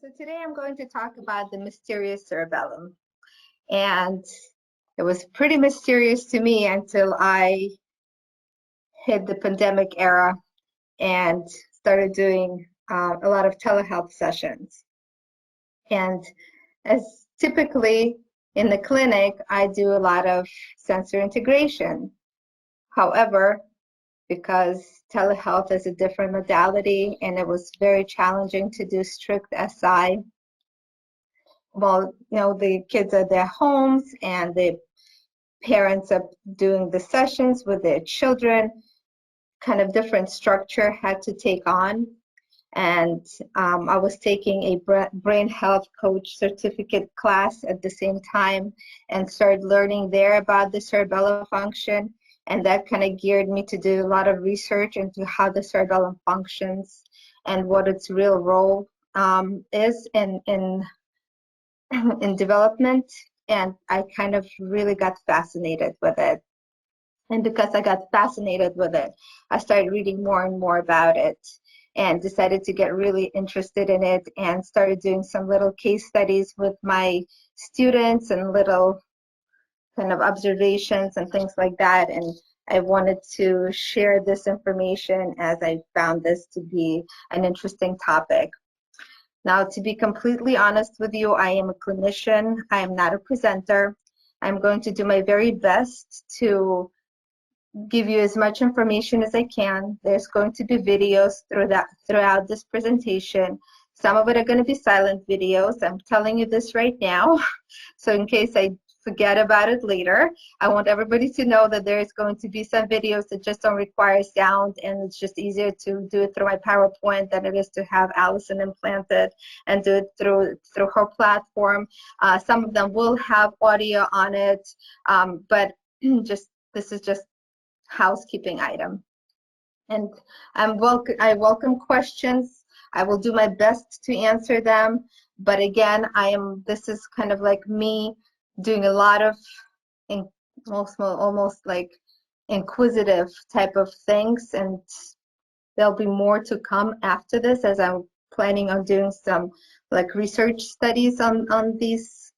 So today I'm going to talk about the mysterious cerebellum. And it was pretty mysterious to me until I hit the pandemic era and started doing a lot of telehealth sessions. And as typically in the clinic, I do a lot of sensor integration. However, because telehealth is a different modality and it was very challenging to do strict SI, well, the kids are at their homes and the parents are doing the sessions with their children, kind of different structure had to take on. And I was taking a brain health coach certificate class at the same time and started learning there about the cerebellar function. And that kind of geared me to do a lot of research into how the cerebellum functions and what its real role is in development. And I kind of really got fascinated with it. And because I got fascinated with it, I started reading more and more about it and decided to get really interested in it and started doing some little case studies with my students and little kind of observations and things like that. And I wanted to share this information as I found this to be an interesting topic. Now, to be completely honest with you, I am a clinician. I am not a presenter. I'm going to do my very best to give you as much information as I can. There's going to be videos throughout this presentation. Some of it are going to be silent videos. I'm telling you this right now. So in case I forget about it later, I want everybody to know that there is going to be some videos that just don't require sound, and it's just easier to do it through my PowerPoint than it is to have Allison implanted and do it through her platform. Some of them will have audio on it, but this is just housekeeping item. And I welcome questions. I will do my best to answer them. But again, this is kind of like me doing a lot of almost like inquisitive type of things, and there'll be more to come after this as I'm planning on doing some like research studies on these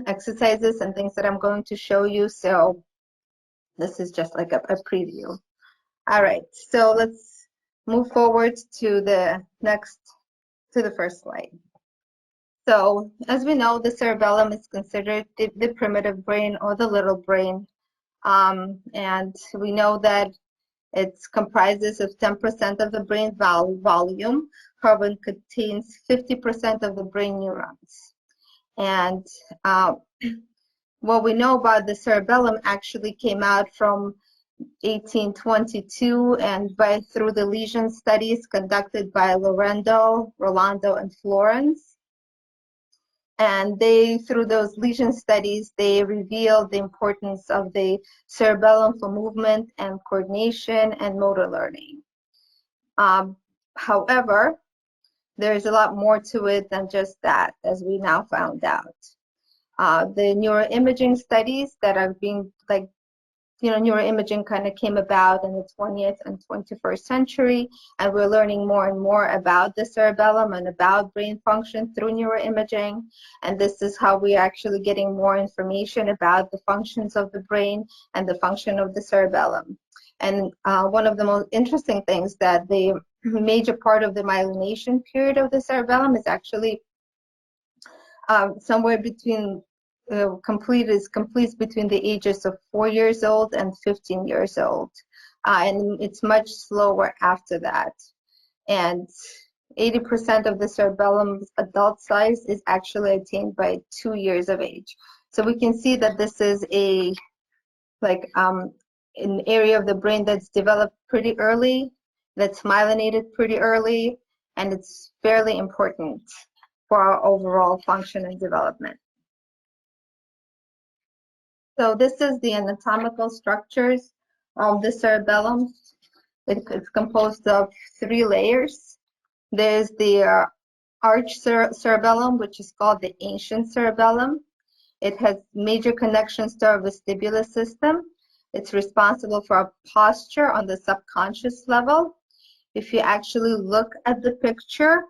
exercises and things that I'm going to show you. So this is just like a preview. All right, so let's move forward to the first slide. So as we know, the cerebellum is considered the primitive brain or the little brain. And we know that it comprises of 10% of the brain volume. However, it contains 50% of the brain neurons. And what we know about the cerebellum actually came out from 1822 and through the lesion studies conducted by Rolando, and Florence. And through those lesion studies, they revealed the importance of the cerebellum for movement and coordination and motor learning. However, there's a lot more to it than just that, as we now found out. The neuroimaging studies that are being neuroimaging kind of came about in the 20th and 21st century, and we're learning more and more about the cerebellum and about brain function through neuroimaging. And this is how we're actually getting more information about the functions of the brain and the function of the cerebellum. And one of the most interesting things that the major part of the myelination period of the cerebellum is actually somewhere between completes between the ages of 4 years old and 15 years old. And it's much slower after that. And 80% of the cerebellum's adult size is actually attained by 2 years of age. So we can see that this is an area of the brain that's developed pretty early, that's myelinated pretty early, and it's fairly important for our overall function and development. So this is the anatomical structures of the cerebellum. It's composed of 3 layers. There's the Arch Cerebellum, which is called the ancient cerebellum. It has major connections to our vestibular system. It's responsible for our posture on the subconscious level. If you actually look at the picture,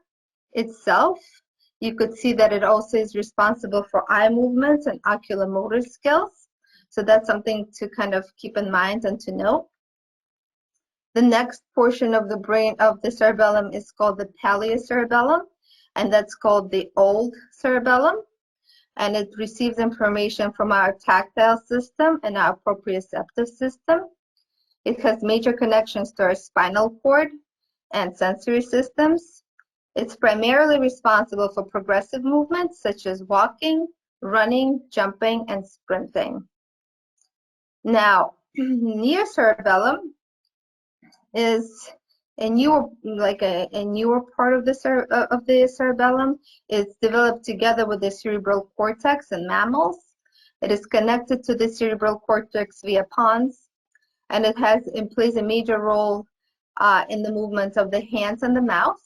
itself, you could see that it also is responsible for eye movements and oculomotor skills. So that's something to kind of keep in mind and to know. The next portion of the brain of the cerebellum is called the Palio Cerebellum, and that's called the old cerebellum. And it receives information from our tactile system and our proprioceptive system. It has major connections to our spinal cord and sensory systems. It's primarily responsible for progressive movements such as walking, running, jumping, and sprinting. Now, near cerebellum is a newer, a newer part of the cerebellum. It's developed together with the cerebral cortex in mammals. It is connected to the cerebral cortex via pons, and it plays a major role in the movement of the hands and the mouth.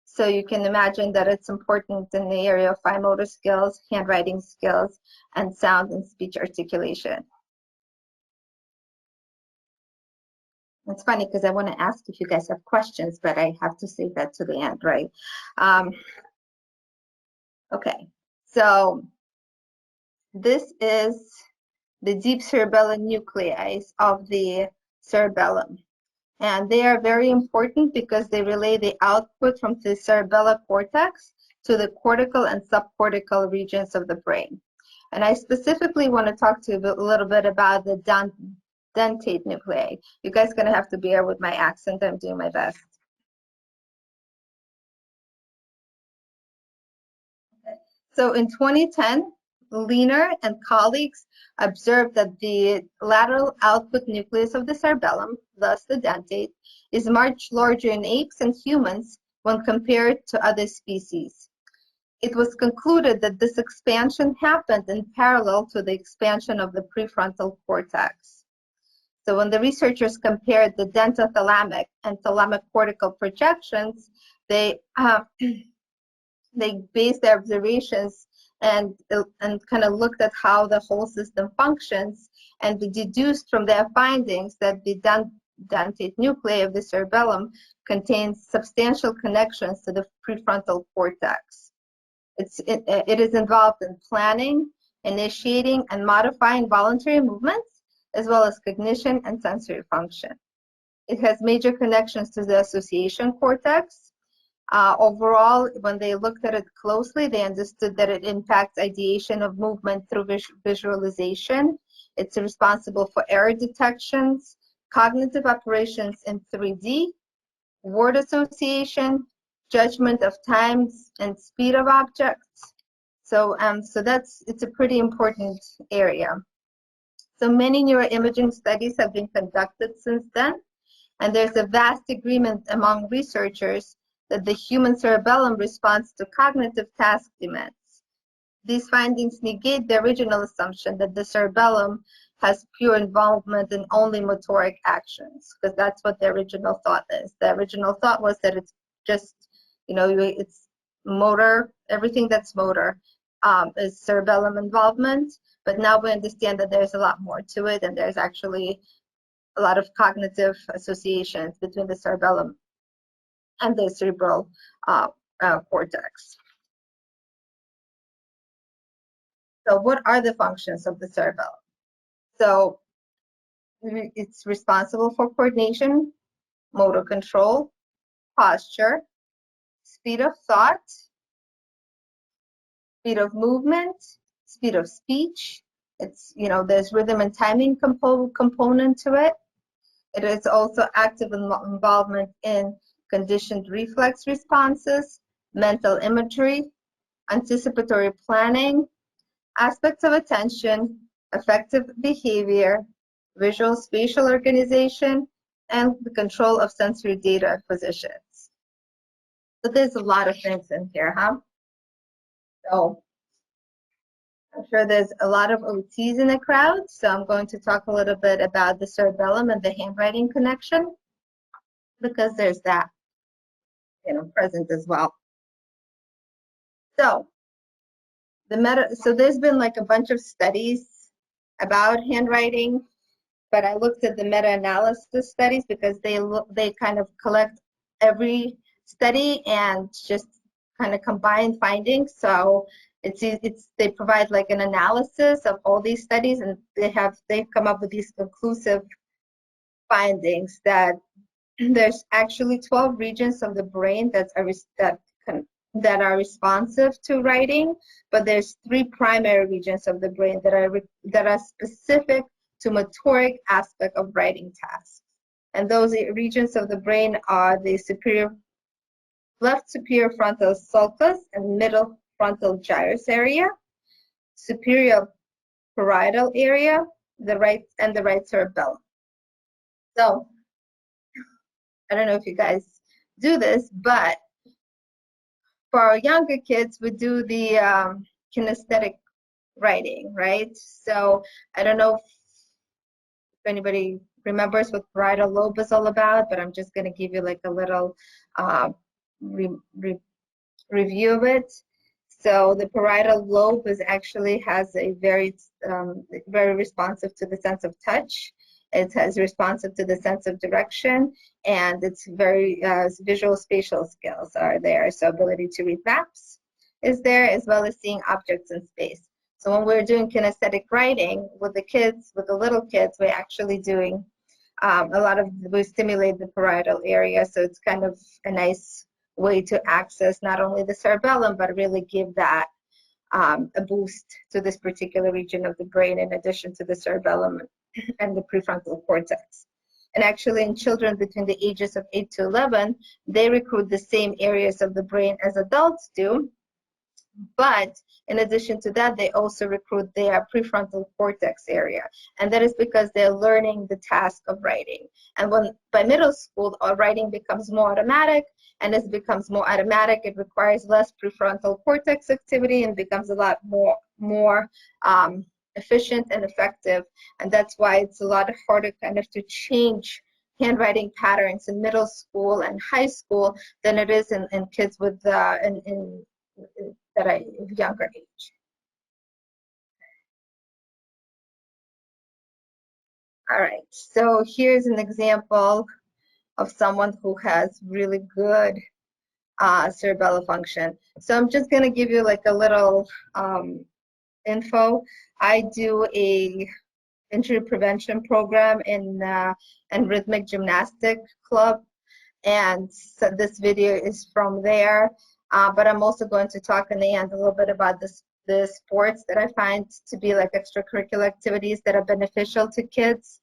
So you can imagine that it's important in the area of fine motor skills, handwriting skills, and sound and speech articulation. It's funny because I want to ask if you guys have questions, but I have to save that to the end, right? Okay, so this is the deep cerebellar nuclei of the cerebellum. And they are very important because they relay the output from the cerebellar cortex to the cortical and subcortical regions of the brain. And I specifically want to talk to you a little bit about the dentate nuclei. You guys are going to have to bear with my accent. I'm doing my best. So in 2010, Leaner and colleagues observed that the lateral output nucleus of the cerebellum, thus the dentate, is much larger in apes and humans when compared to other species. It was concluded that this expansion happened in parallel to the expansion of the prefrontal cortex. So when the researchers compared the dentothalamic and thalamic cortical projections, they based their observations and kind of looked at how the whole system functions, and they deduced from their findings that the dentate nuclei of the cerebellum contains substantial connections to the prefrontal cortex. It is involved in planning, initiating, and modifying voluntary movements, as well as cognition and sensory function. It has major connections to the association cortex. Overall, when they looked at it closely, they understood that it impacts ideation of movement through visualization. It's responsible for error detections, cognitive operations in 3D, word association, judgment of times and speed of objects. So it's a pretty important area. So many neuroimaging studies have been conducted since then, and there's a vast agreement among researchers that the human cerebellum responds to cognitive task demands. These findings negate the original assumption that the cerebellum has pure involvement in only motoric actions, because that's what the original thought is. The original thought was that it's just, it's motor, everything that's motor is cerebellum involvement, but now we understand that there's a lot more to it, and there's actually a lot of cognitive associations between the cerebellum and the cerebral cortex. So what are the functions of the cerebellum? So it's responsible for coordination, motor control, posture, speed of thought, speed of movement, speed of speech. It's, there's rhythm and timing component to it. It is also active involvement in conditioned reflex responses, mental imagery, anticipatory planning, aspects of attention, affective behavior, visual spatial organization, and the control of sensory data acquisitions. So there's a lot of things in here, huh? So I'm sure there's a lot of OTs in the crowd, so I'm going to talk a little bit about the cerebellum and the handwriting connection, because there's that, present as well. So there's been like a bunch of studies about handwriting, but I looked at the meta-analysis studies because they kind of collect every study and just kind of combined findings. So they provide like an analysis of all these studies, and they've come up with these conclusive findings that there's actually 12 regions of the brain that are responsive to writing, but there's 3 primary regions of the brain that are specific to motoric aspect of writing tasks. And those regions of the brain are the left superior frontal sulcus and middle frontal gyrus area, superior parietal area, the right cerebellum. So I don't know if you guys do this, but for our younger kids, we do the kinesthetic writing, right? So I don't know if anybody remembers what parietal lobe is all about, but I'm just going to give you like a little review of it. So the parietal lobe has a very responsive to the sense of touch. It has responsive to the sense of direction, and it's very visual spatial skills are there. So ability to read maps is there, as well as seeing objects in space. So when we're doing kinesthetic writing with the little kids, we're actually doing we stimulate the parietal area. So it's kind of a nice way to access not only the cerebellum, but really give that a boost to this particular region of the brain, in addition to the cerebellum and the prefrontal cortex. And actually in children between the ages of 8 to 11, they recruit the same areas of the brain as adults do. But in addition to that, they also recruit their prefrontal cortex area. And that is because they're learning the task of writing. And by middle school, our writing becomes more automatic. And as it becomes more automatic, it requires less prefrontal cortex activity and becomes a lot more efficient and effective. And that's why it's a lot harder kind of to change handwriting patterns in middle school and high school than it is in kids with that are of younger age. All right, so here's an example of someone who has really good cerebellar function. So I'm just going to give you like a little info. I do a injury prevention program in Rhythmic Gymnastics Club, and so this video is from there. But I'm also going to talk in the end a little bit about the sports that I find to be like extracurricular activities that are beneficial to kids.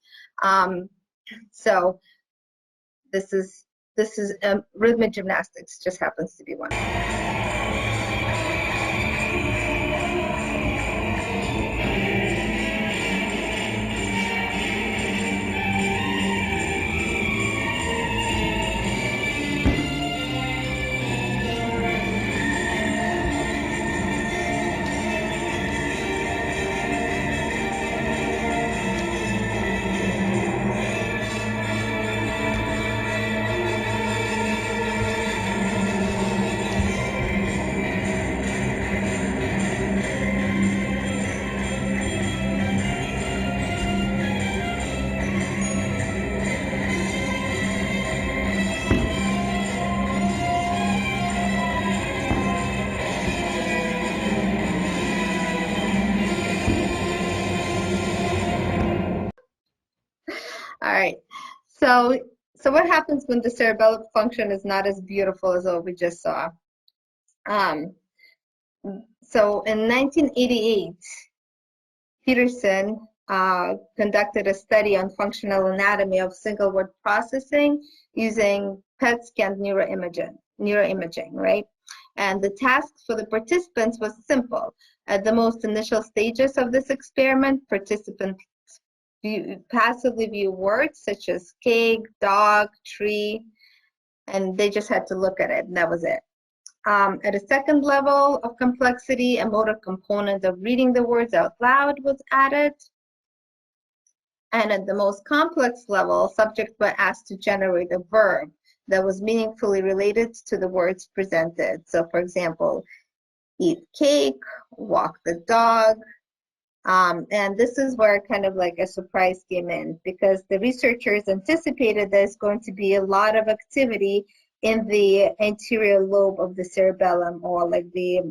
So this is rhythmic gymnastics just happens to be one. All right, so what happens when the cerebellar function is not as beautiful as what we just saw? So in 1988, Peterson conducted a study on functional anatomy of single word processing using PET scan neuroimaging, right? And the task for the participants was simple. At the most initial stages of this experiment, participants passively view words such as cake, dog, tree, and they just had to look at it, and that was it. At a second level of complexity, a motor component of reading the words out loud was added. And at the most complex level, subjects were asked to generate a verb that was meaningfully related to the words presented. So for example, eat cake, walk the dog. And this is where kind of like a surprise came in, because the researchers anticipated there's going to be a lot of activity in the anterior lobe of the cerebellum, or like the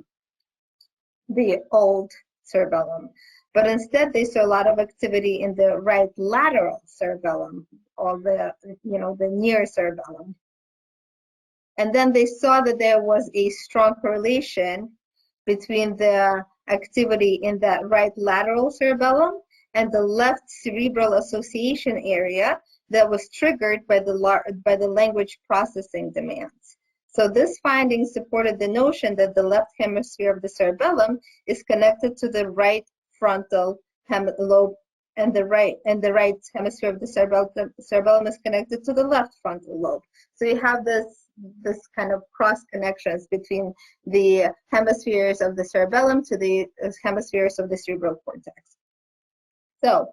old cerebellum. But instead, they saw a lot of activity in the right lateral cerebellum, or the near cerebellum. And then they saw that there was a strong correlation between the activity in that right lateral cerebellum and the left cerebral association area that was triggered by the language processing demands. So this finding supported the notion that the left hemisphere of the cerebellum is connected to the right frontal lobe, and the right hemisphere of the cerebellum is connected to the left frontal lobe. So you have this kind of cross connections between the hemispheres of the cerebellum to the hemispheres of the cerebral cortex. So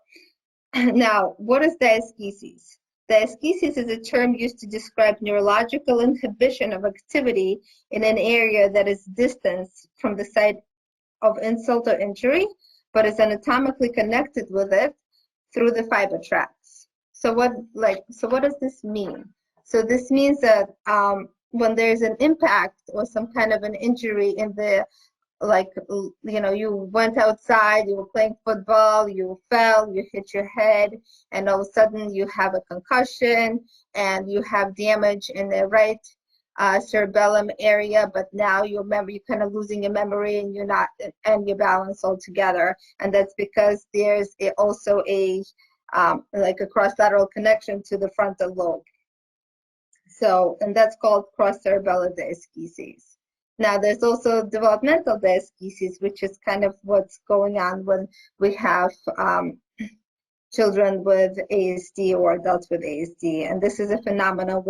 now, what is dysgenesis? Dysgenesis is a term used to describe neurological inhibition of activity in an area that is distant from the site of insult or injury, but is anatomically connected with it through the fiber tracts. So what does this mean? So this means that when there's an impact or some kind of an injury in the, you went outside, you were playing football, you fell, you hit your head, and all of a sudden you have a concussion and you have damage in the right cerebellum area, but now you're kind of losing your memory and your balance altogether. And that's because there's also a cross-lateral connection to the frontal lobe. So, and that's called cross-cerebellar dysgenesis. Now, there's also developmental dysgenesis, which is kind of what's going on when we have children with ASD or adults with ASD. And this is a phenomenon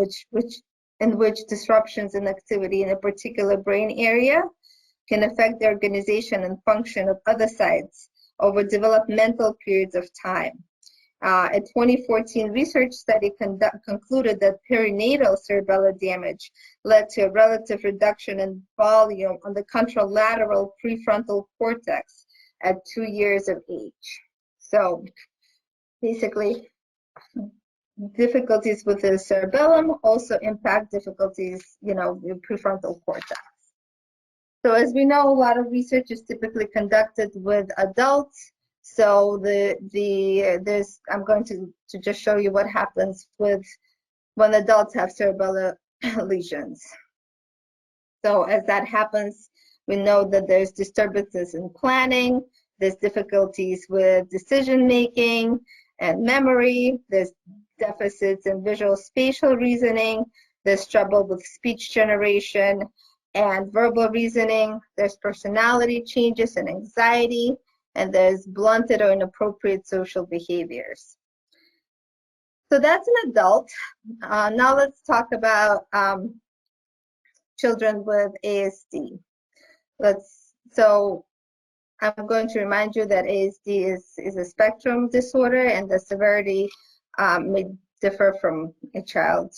in which disruptions in activity in a particular brain area can affect the organization and function of other sites over developmental periods of time. A 2014 research study concluded that perinatal cerebellar damage led to a relative reduction in volume on the contralateral prefrontal cortex at 2 years of age. So basically, difficulties with the cerebellum also impact difficulties, in prefrontal cortex. So as we know, a lot of research is typically conducted with adults. So I'm going to just show you what happens when adults have cerebellar lesions. So as that happens, we know that there's disturbances in planning, there's difficulties with decision making and memory, there's deficits in visual spatial reasoning, there's trouble with speech generation and verbal reasoning, there's personality changes and anxiety, and there's blunted or inappropriate social behaviors. So that's an adult. Now let's talk about children with ASD. So I'm going to remind you that ASD is a spectrum disorder, and the severity may differ from a child.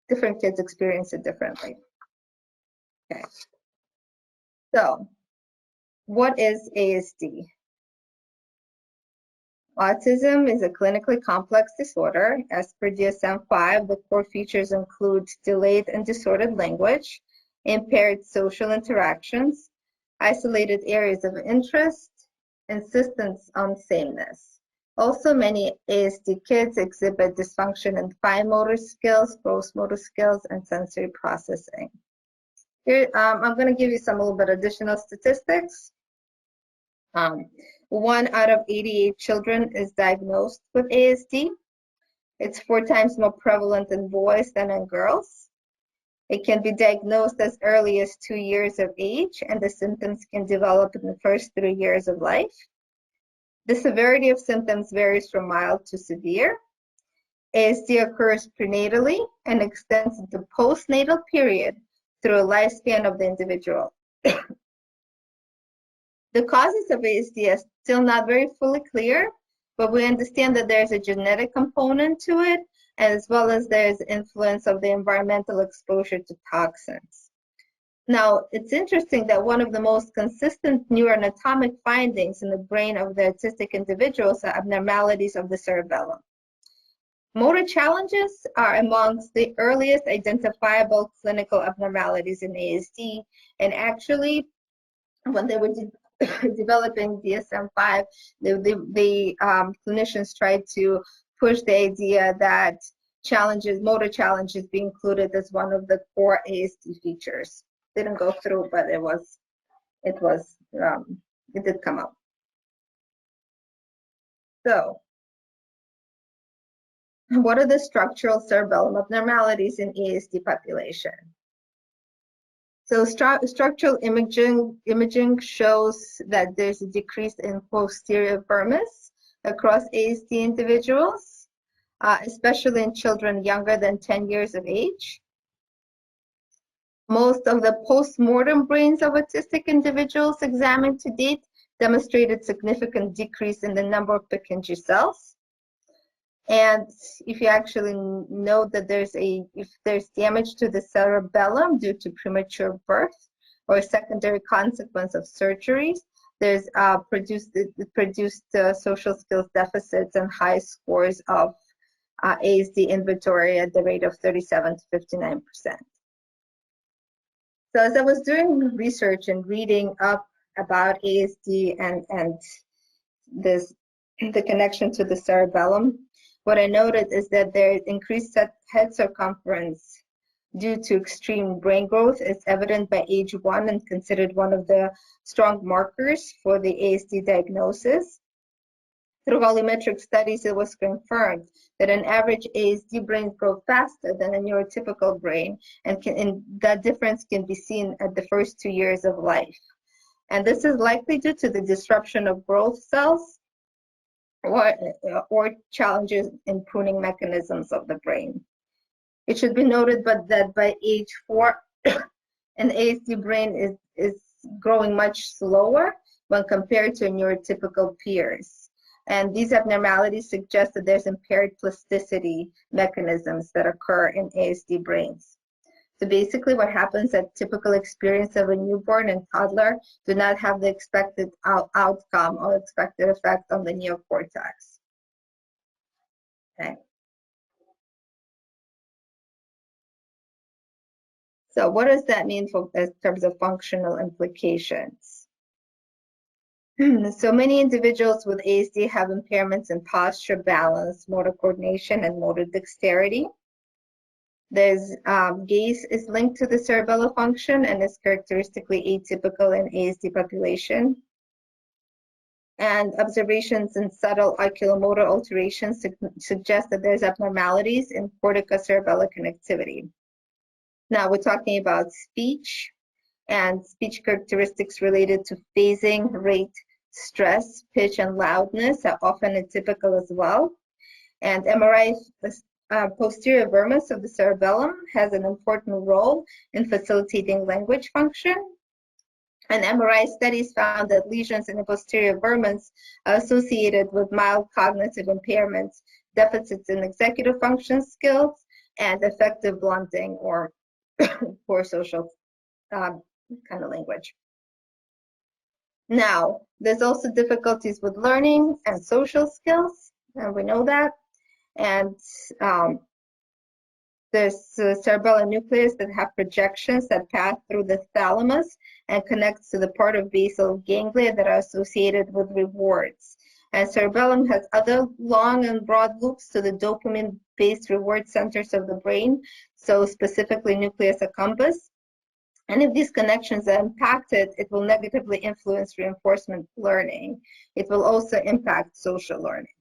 Different kids experience it differently. Okay. So, what is ASD? Autism is a clinically complex disorder. As per DSM-5, the core features include delayed and disordered language, impaired social interactions, isolated areas of interest, insistence on sameness. Also, many ASD kids exhibit dysfunction in fine motor skills, gross motor skills, and sensory processing. Here, I'm going to give you a little bit additional statistics. 1 out of 88 children is diagnosed with ASD. It's 4 times more prevalent in boys than in girls. It can be diagnosed as early as 2 years of age, and the symptoms can develop in the first 3 years of life. The severity of symptoms varies from mild to severe. ASD occurs prenatally and extends into postnatal period through a lifespan of the individual. The causes of ASD are still not very fully clear, but we understand that there's a genetic component to it, as well as there's influence of the environmental exposure to toxins. Now, it's interesting that one of the most consistent neuroanatomic findings in the brain of the autistic individuals are abnormalities of the cerebellum. Motor challenges are amongst the earliest identifiable clinical abnormalities in ASD, and actually, when they were developing DSM-5, the clinicians tried to push the idea that motor challenges, be included as one of the core ASD features. Didn't go through, but it did come up. So, what are the structural cerebellum abnormalities in ASD population? So structural imaging shows that there's a decrease in posterior vermis across ASD individuals, especially in children younger than 10 years of age. Most of the post-mortem brains of autistic individuals examined to date demonstrated significant decrease in the number of Purkinje cells. And if you actually know that if there's damage to the cerebellum due to premature birth or a secondary consequence of surgeries, there's produced social skills deficits and high scores of ASD inventory at the rate of 37 to 59%. So as I was doing research and reading up about ASD and the connection to the cerebellum, what I noted is that there is increased head circumference due to extreme brain growth is evident by age 1 and considered one of the strong markers for the ASD diagnosis. Through volumetric studies, it was confirmed that an average ASD brain grows faster than a neurotypical brain, and that difference can be seen at the first 2 years of life. And this is likely due to the disruption of growth cells or challenges in pruning mechanisms of the brain. It should be noted that by age 4, an ASD brain is growing much slower when compared to neurotypical peers. And these abnormalities suggest that there's impaired plasticity mechanisms that occur in ASD brains. So basically what happens at typical experience of a newborn and toddler do not have the expected outcome or expected effect on the neocortex. Okay. So what does that mean in terms of functional implications? So many individuals with ASD have impairments in posture, balance, motor coordination, and motor dexterity. There's gaze is linked to the cerebellar function and is characteristically atypical in ASD population. And observations in subtle oculomotor alterations suggest that there's abnormalities in corticocerebellar connectivity. Now we're talking about speech and speech characteristics related to phasing, rate, stress, pitch, and loudness are often atypical as well. And MRI posterior vermis of the cerebellum has an important role in facilitating language function. And MRI studies found that lesions in the posterior vermis are associated with mild cognitive impairments, deficits in executive function skills, and effective blunting or poor social kind of language. Now, there's also difficulties with learning and social skills, and we know that. And there's cerebellar nucleus that have projections that pass through the thalamus and connects to the part of basal ganglia that are associated with rewards. And cerebellum has other long and broad loops to the dopamine-based reward centers of the brain, so specifically nucleus accumbens. And if these connections are impacted, it will negatively influence reinforcement learning. It will also impact social learning.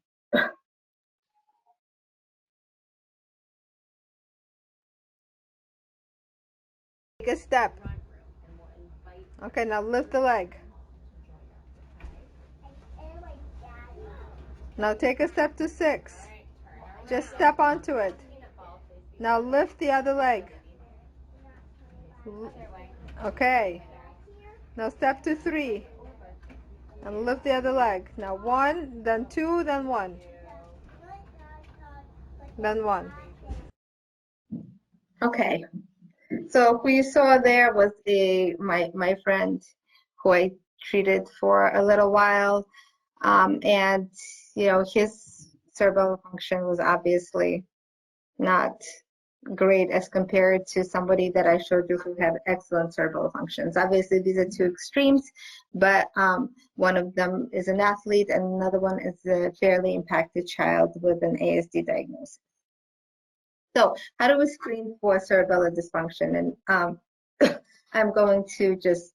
Take a step. Okay, now lift the leg. Now take a step to 6. Just step onto it. Now lift the other leg. Okay. Now step to 3. And lift the other leg. Now 1, then 2, then 1. Then 1. Okay. So who you saw there was my friend who I treated for a little while. And you know, his cerebellar function was obviously not great as compared to somebody that I showed you who had excellent cerebellar functions. Obviously, these are two extremes, but one of them is an athlete and another one is a fairly impacted child with an ASD diagnosis. So how do we screen for cerebellar dysfunction? And I'm going to just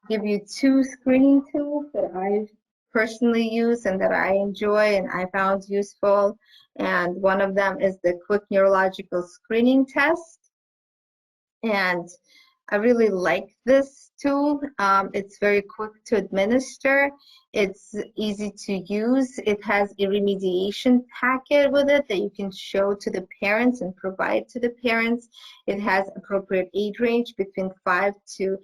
give you two screening tools that I've personally use and that I enjoy and I found useful. And one of them is the quick neurological screening test. And I really like this tool. It's very quick to administer. It's easy to use. It has a remediation packet with it that you can show to the parents and provide to the parents. It has appropriate age range between 5 to,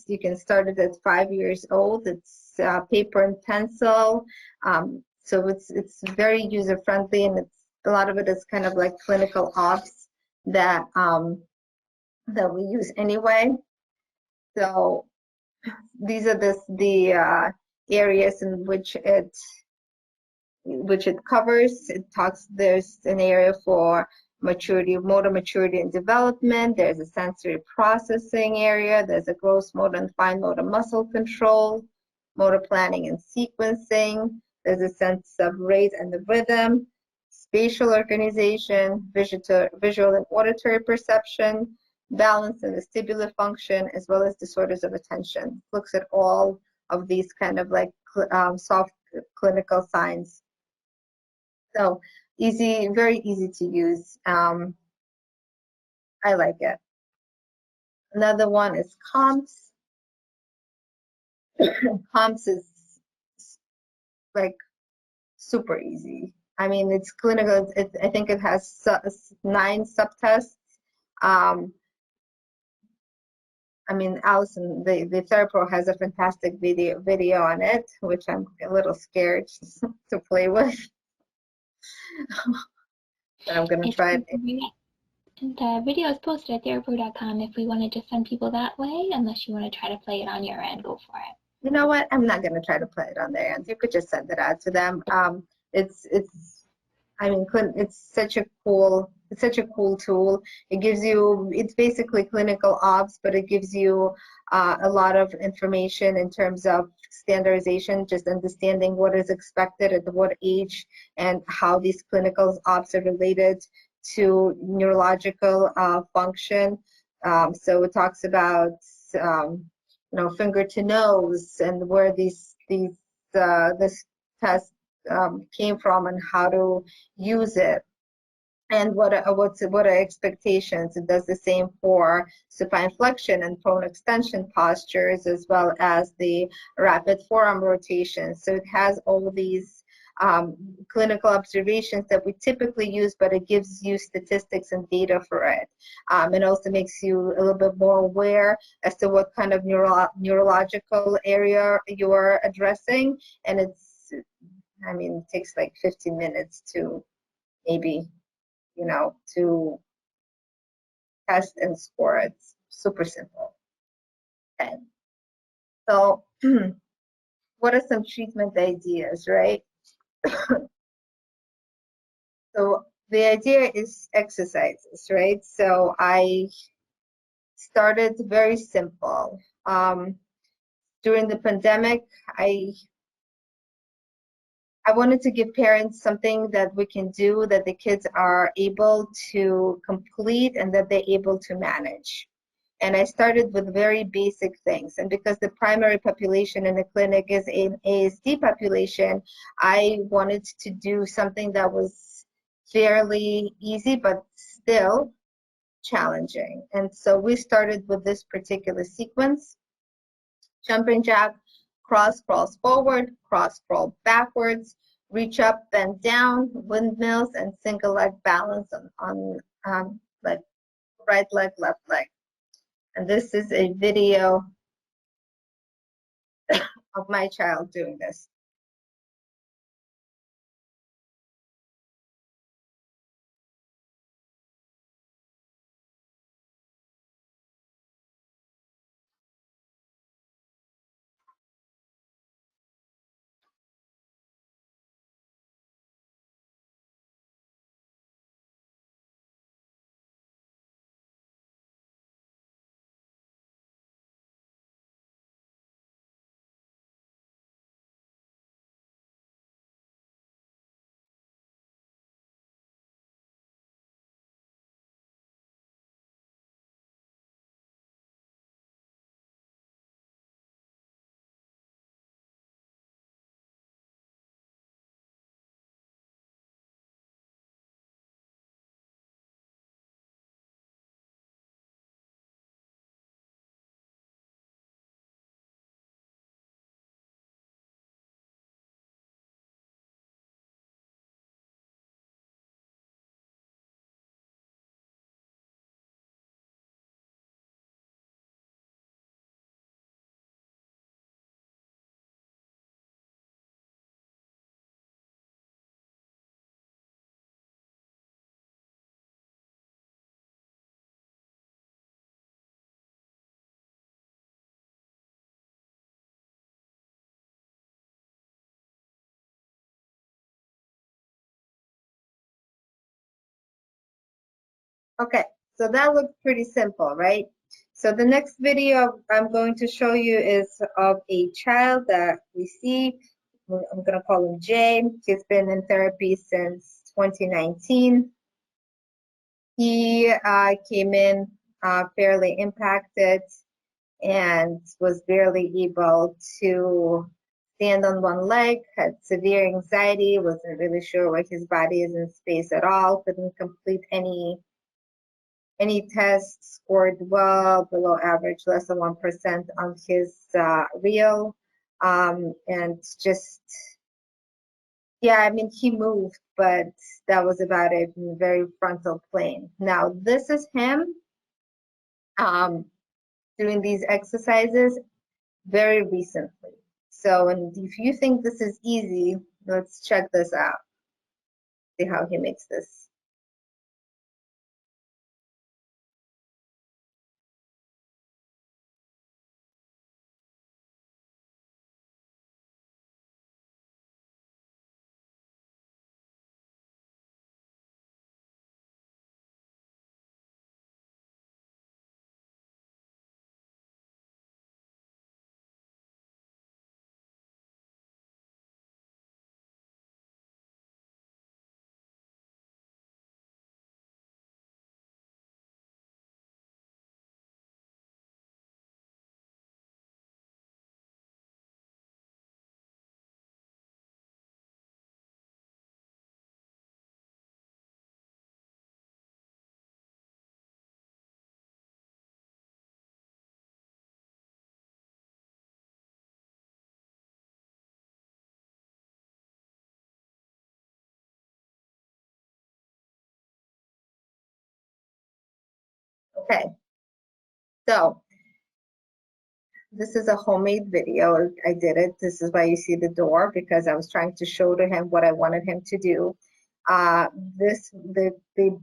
you can start it at 5 years old. It's paper and pencil. So it's very user friendly, and a lot of it is kind of like clinical ops that that we use anyway. So these are the areas in which it covers. It talks, there's an area for maturity, motor maturity and development. There's a sensory processing area. There's a gross motor and fine motor muscle control, motor planning and sequencing. There's a sense of rate and the rhythm, spatial organization, visual and auditory perception, balance and vestibular function, as well as disorders of attention. Looks at all of these kind of like soft clinical signs. So easy, very easy to use. I like it. Another one is COMPS. COMPS is like super easy. I mean, it's clinical. I think it has 9 subtests. I mean, Allison, the Therapro has a fantastic video on it, which I'm a little scared to play with. But I'm gonna try it. The video is posted at therapro.com if we wanted to send people that way, unless you want to try to play it on your end, go for it. You know what? I'm not gonna try to play it on their end. You could just send it out to them. I mean, it's such a cool tool. It gives you, it's basically clinical ops, but it gives you a lot of information in terms of standardization, just understanding what is expected at what age and how these clinical ops are related to neurological function. So it talks about, finger to nose and where this test came from and how to use it, and what are expectations. It does the same for supine flexion and prone extension postures, as well as the rapid forearm rotation. So it has all these clinical observations that we typically use, but it gives you statistics and data for it. It also makes you a little bit more aware as to what kind of neurological area you're addressing, and I mean, it takes like 15 minutes to maybe, to test and score it. It's super simple. Okay. So what are some treatment ideas, right? So the idea is exercises, right? So I started very simple. During the pandemic, I wanted to give parents something that we can do that the kids are able to complete and that they're able to manage. And I started with very basic things. And because the primary population in the clinic is an ASD population, I wanted to do something that was fairly easy, but still challenging. And so we started with this particular sequence: jumping jack, cross crawls forward, cross crawl backwards, reach up, bend down, windmills, and single leg balance on like right leg, left leg. And this is a video of my child doing this. Okay, so that looks pretty simple, right? So the next video I'm going to show you is of a child that we see. I'm going to call him Jay. He's been in therapy since 2019. He came in fairly impacted and was barely able to stand on one leg, had severe anxiety, wasn't really sure where his body is in space at all, couldn't complete any tests, scored well below average, less than 1% on his real, and just, yeah, I mean, he moved, but that was about it in the very frontal plane. Now, this is him doing these exercises very recently. So, and if you think this is easy, let's check this out. See how he makes this. Okay, so this is a homemade video. I did it. This is why you see the door, because I was trying to show to him what I wanted him to do. The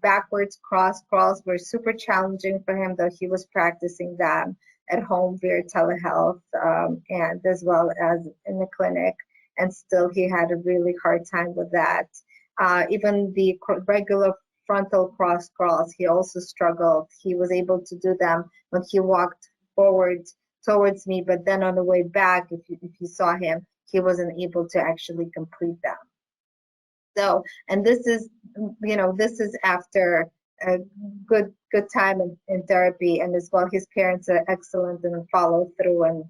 backwards cross crawls were super challenging for him, though he was practicing them at home via telehealth and as well as in the clinic. And still he had a really hard time with that. Even the regular frontal cross crawls, he also struggled. He was able to do them when he walked forward towards me, but then on the way back, if you saw him, he wasn't able to actually complete them. So, and this is, you know, this is after a good time in therapy, and as well, his parents are excellent in follow through and,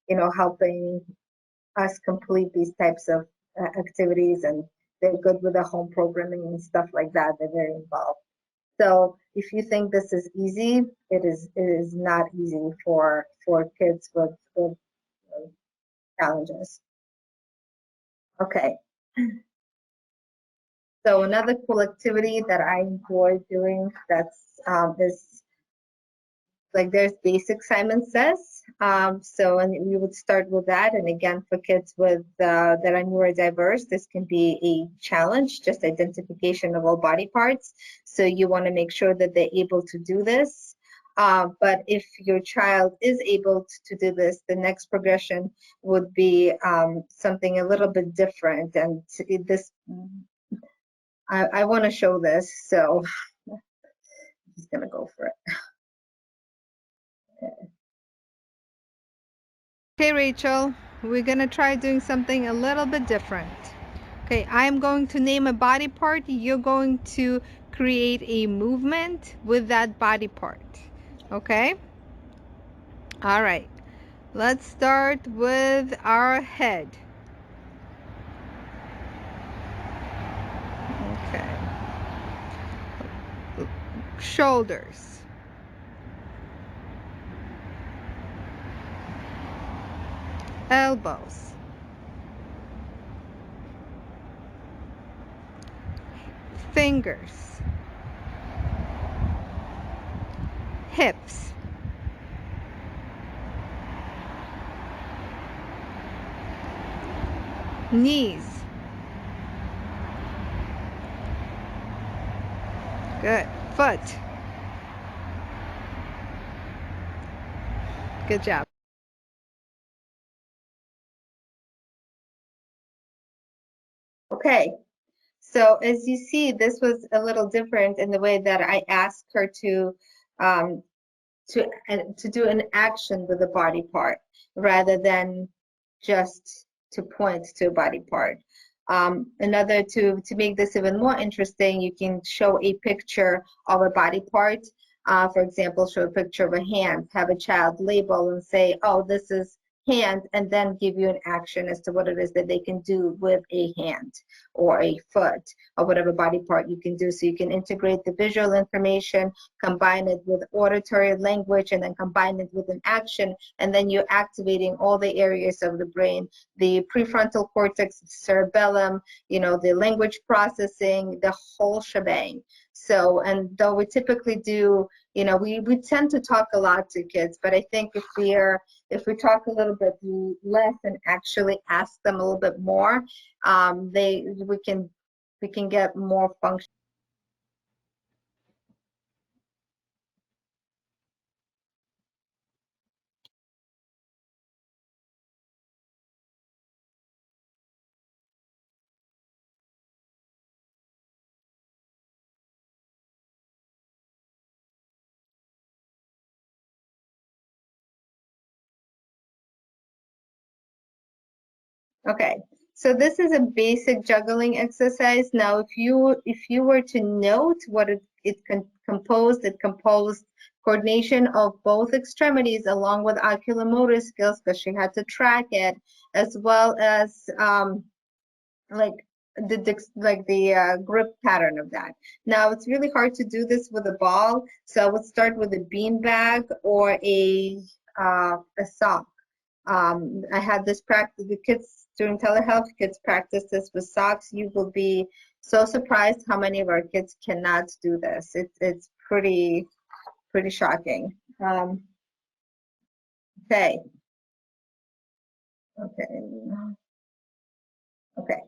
you know, helping us complete these types of activities, and they're good with the home programming and stuff like that. They're very involved. So if you think this is easy, it is not easy for kids with challenges. Okay. So another cool activity that I enjoy doing that's is like there's basic Simon Says. So and we would start with that. And again, for kids with that are neurodiverse, this can be a challenge, just identification of all body parts. So you want to make sure that they're able to do this. But if your child is able to do this, the next progression would be something a little bit different. And this, I want to show this, so I'm just gonna go for it. Okay, Rachel, we're gonna try doing something a little bit different. Okay, I'm going to name a body part. You're going to create a movement with that body part. Okay? All right. Let's start with our head. Okay. Shoulders. Elbows. Fingers. Hips. Knees. Good. Foot. Good job. Okay, So as you see, this was a little different in the way that I asked her um, to do an action with a body part rather than just to point to a body part. Another to make this even more interesting, you can show a picture of a body part. For example, show a picture of a hand, have a child label and say, oh, this is hand, and then give you an action as to what it is that they can do with a hand or a foot or whatever body part you can do. So you can integrate the visual information, combine it with auditory language, and then combine it with an action, and then you're activating all the areas of the brain, the prefrontal cortex, cerebellum, the language processing, the whole shebang. So, and though we typically do, we tend to talk a lot to kids, but I think if we talk a little bit less and actually ask them a little bit more, we can get more function. Okay, so this is a basic juggling exercise. Now, if you were to note what it composed coordination of both extremities along with oculomotor skills, because she had to track it, as well as like the grip pattern of that. Now, it's really hard to do this with a ball, so I would start with a bean bag or a sock. I had this practice, the kids during telehealth, kids practice this with socks. You will be so surprised how many of our kids cannot do this. It's pretty shocking. Okay. Okay.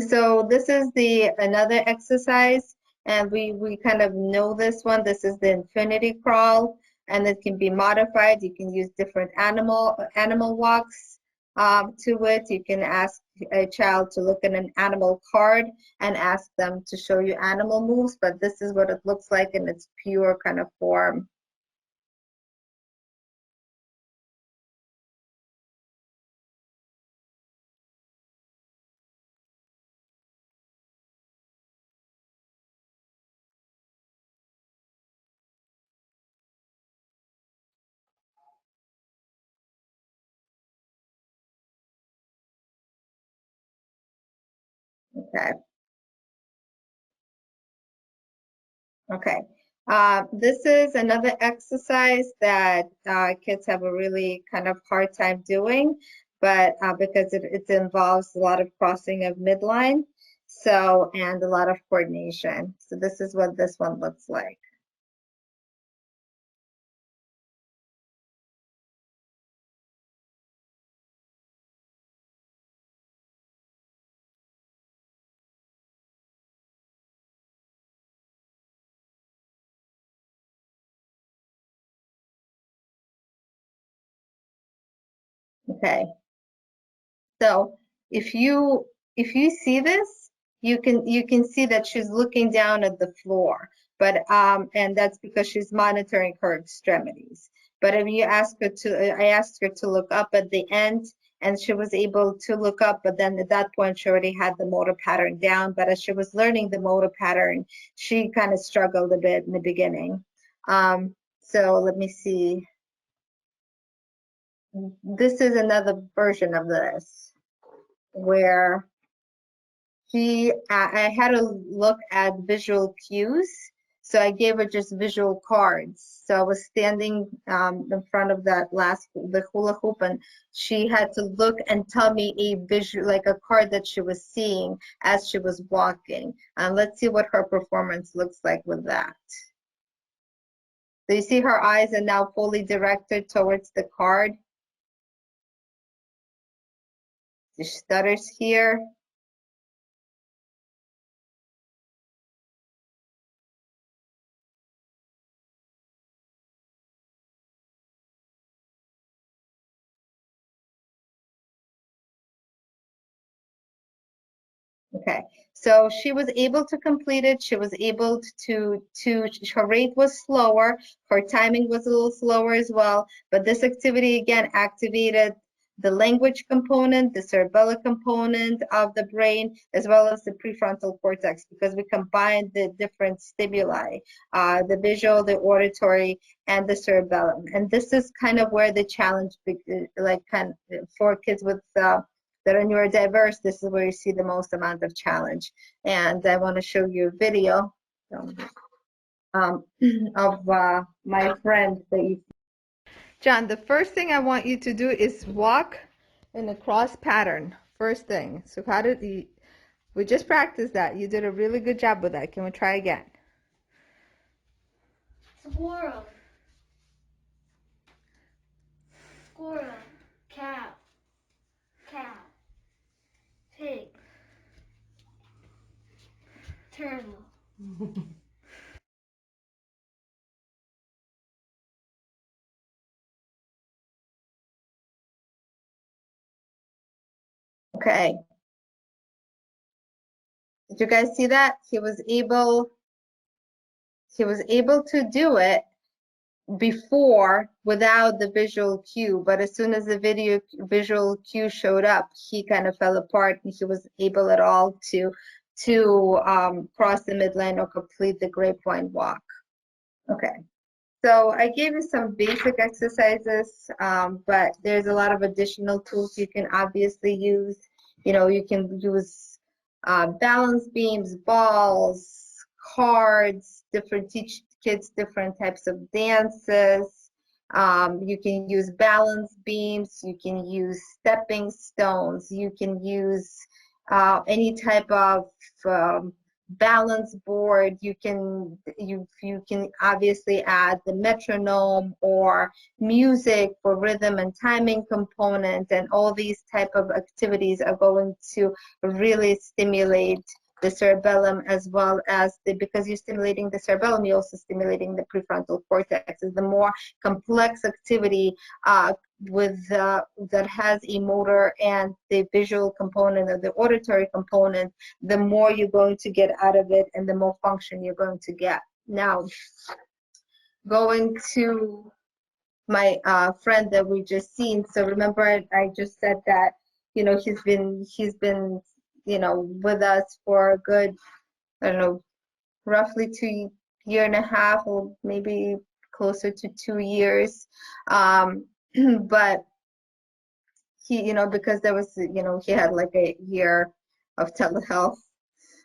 So this is another exercise, and we kind of know this one. This is the infinity crawl, and it can be modified. You can use different animal walks to it. You can ask a child to look at an animal card and ask them to show you animal moves, but this is what it looks like in its pure kind of form. Okay. Okay. This is another exercise that kids have a really kind of hard time doing, but because it involves a lot of crossing of midline, and a lot of coordination. So this is what this one looks like. Okay. So if you see this, you can see that she's looking down at the floor, but and that's because she's monitoring her extremities. But if you ask her to, I asked her to look up at the end, and she was able to look up, but then at that point she already had the motor pattern down. But as she was learning the motor pattern, she kind of struggled a bit in the beginning. So let me see. This is another version of this, where I had to look at visual cues. So I gave her just visual cards. So I was standing in front of the hula hoop, and she had to look and tell me a visual, like a card that she was seeing as she was walking. And let's see what her performance looks like with that. So you see her eyes are now fully directed towards the card. She stutters here. Okay, so she was able to complete it. She was able her rate was slower, her timing was a little slower as well, but this activity again activated the language component, the cerebellar component of the brain, as well as the prefrontal cortex, because we combined the different stimuli, the visual, the auditory, and the cerebellum. And this is kind of where the challenge, like kind of for kids with that are neurodiverse, this is where you see the most amount of challenge. And I want to show you a video of my friend that you. John, the first thing I want you to do is walk in a cross pattern. First thing. So how did you? We just practiced that. You did a really good job with that. Can we try again? Squirrel. Squirrel. Cow. Cow. Pig. Turtle. Okay. Did you guys see that? He was able to do it before without the visual cue, but as soon as the visual cue showed up, he kind of fell apart and he was able at all to cross the midline or complete the grade point walk. Okay, so I gave you some basic exercises, but there's a lot of additional tools you can obviously use. You know, you can use balance beams, balls, cards, teach kids different types of dances. You can use balance beams, you can use stepping stones, you can use any type of balance board. You can obviously add the metronome or music for rhythm and timing component, and all these type of activities are going to really stimulate the cerebellum, as well as because you're stimulating the cerebellum, you're also stimulating the prefrontal cortex. Is the more complex activity that has a motor and the visual component or the auditory component, the more you're going to get out of it and the more function you're going to get. Now, going to my friend that we just seen. So remember, I just said that, you know, he's been you know, with us for a good, I don't know, roughly 2 years and a half, or maybe closer to 2 years. But he, you know, because there was, you know, he had like a year of telehealth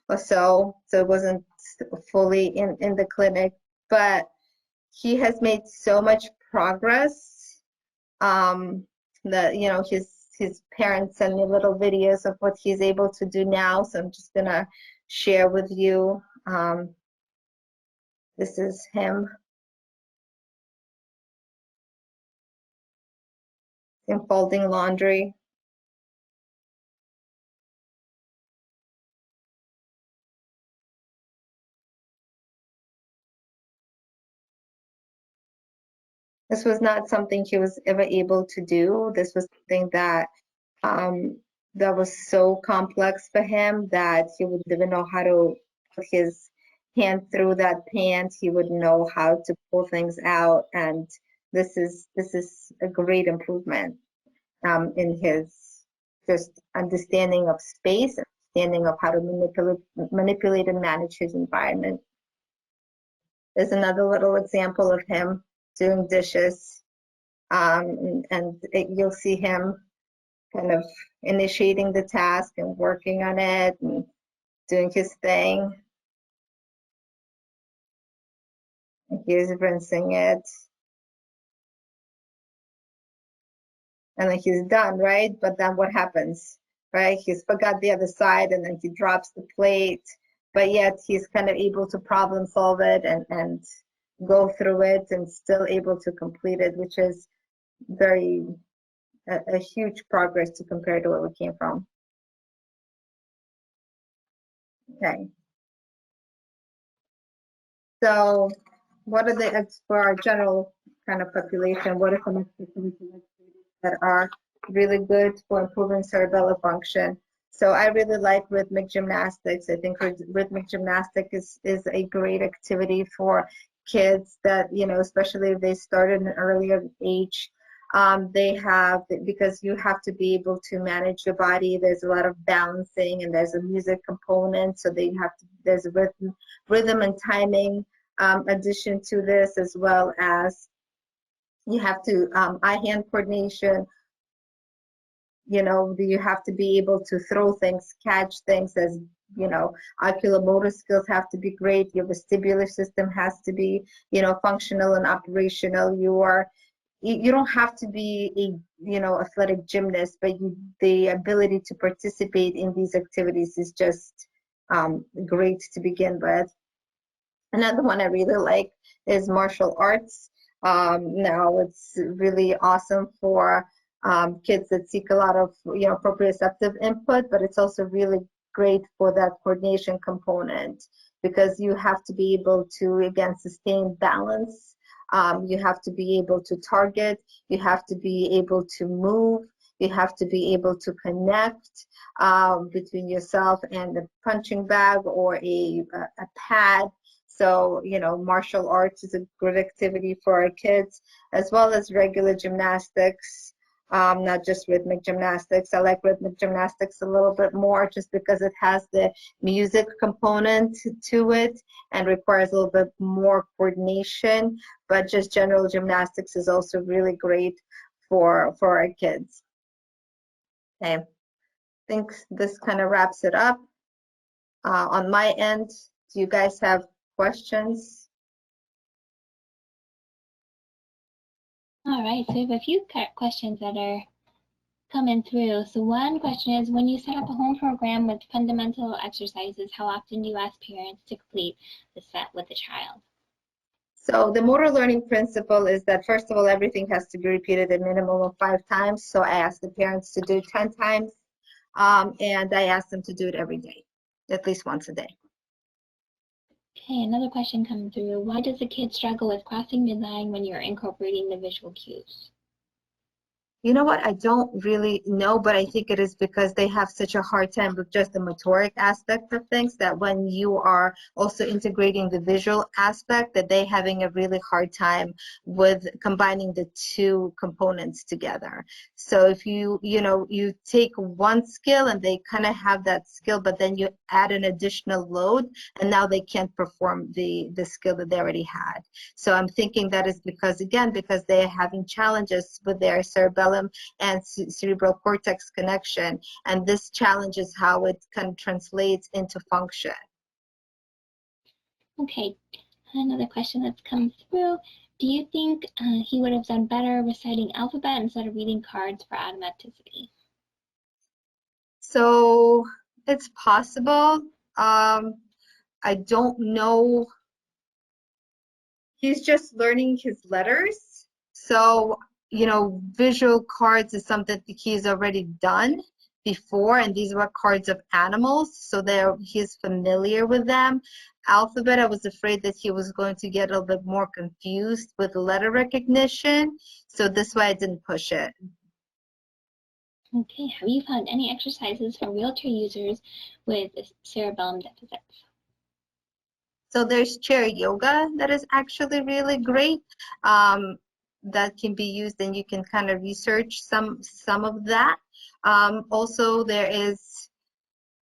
or so it wasn't fully in the clinic, but he has made so much progress that, you know, his parents send me little videos of what he's able to do now, so I'm just gonna share with you. This is him in folding laundry. This was not something he was ever able to do. This was something that that was so complex for him that he would even know how to put his hand through that pant. He would know how to pull things out, and this is a great improvement in his just understanding of space, understanding of how to manipulate and manage his environment. There's another little example of him doing dishes, you'll see him kind of initiating the task and working on it and doing his thing. Here's rinsing it. And then he's done, right? But then what happens, right? He's forgot the other side, and then he drops the plate, but yet he's kind of able to problem solve it and go through it and still able to complete it, which is a huge progress to compare to where we came from. Okay. So what are for our general kind of population, what are some exercises that are really good for improving cerebellar function? So I really like rhythmic gymnastics. I think rhythmic gymnastics is a great activity for kids that, you know, especially if they start at an earlier age. Because you have to be able to manage your body. There's a lot of balancing and there's a music component. So there's a rhythm and timing addition to this, as well as you have to eye-hand coordination. You know, you have to be able to throw things, catch things, as you know, oculomotor skills have to be great. Your vestibular system has to be, you know, functional and operational. You don't have to be a, you know, athletic gymnast, but the ability to participate in these activities is just great to begin with. Another one I really like is martial arts. Now it's really awesome for kids that seek a lot of, you know, proprioceptive input, but it's also really great for that coordination component, because you have to be able to, again, sustain balance. You have to be able to target, you have to be able to move, you have to be able to connect between yourself and the punching bag or a pad. So, you know, martial arts is a good activity for our kids, as well as regular gymnastics, not just rhythmic gymnastics. I like rhythmic gymnastics a little bit more just because it has the music component to it and requires a little bit more coordination, but just general gymnastics is also really great for our kids. Okay, I think this kind of wraps it up. On my end, do you guys have questions? All right, so we have a few questions that are coming through. So one question is, when you set up a home program with fundamental exercises, how often do you ask parents to complete the set with the child? So the motor learning principle is that, first of all, everything has to be repeated a minimum of 5 times. So I ask the parents to do it 10 times, and I ask them to do it every day, at least once a day. Okay, another question coming through. Why does a kid struggle with crossing midline when you're incorporating the visual cues? You know what? I don't really know, but I think it is because they have such a hard time with just the motoric aspect of things, that when you are also integrating the visual aspect, that they're having a really hard time with combining the two components together. So if you take one skill and they kind of have that skill, but then you add an additional load, and now they can't perform the skill that they already had. So I'm thinking that is because they're having challenges with their cerebellum and cerebral cortex connection, and this challenges how it can translate into function. Okay, another question that's come through. Do you think he would have done better reciting alphabet instead of reading cards for automaticity? So it's possible. I don't know. He's just learning his letters. So, you know, visual cards is something that he's already done before, and these were cards of animals, so he's familiar with them. Alphabet, I was afraid that he was going to get a little bit more confused with letter recognition, so this way I didn't push it. Okay, have you found any exercises for wheelchair users with cerebellum deficits? So there's chair yoga that is actually really great. That can be used, and you can kind of research some of that. Also, there is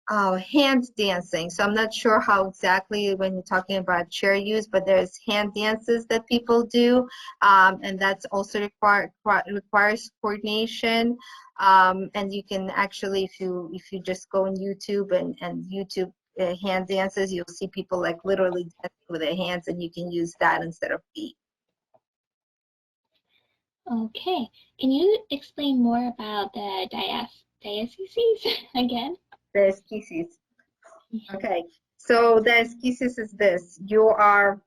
hand dancing. So I'm not sure how exactly when you're talking about chair use, but there's hand dances that people do, and that's also requires coordination. And you can actually, if you just go on YouTube and YouTube hand dances, you'll see people like literally dancing with their hands, and you can use that instead of feet. Okay, can you explain more about the diastases again? Diastases. Okay, so diastasis is this. You are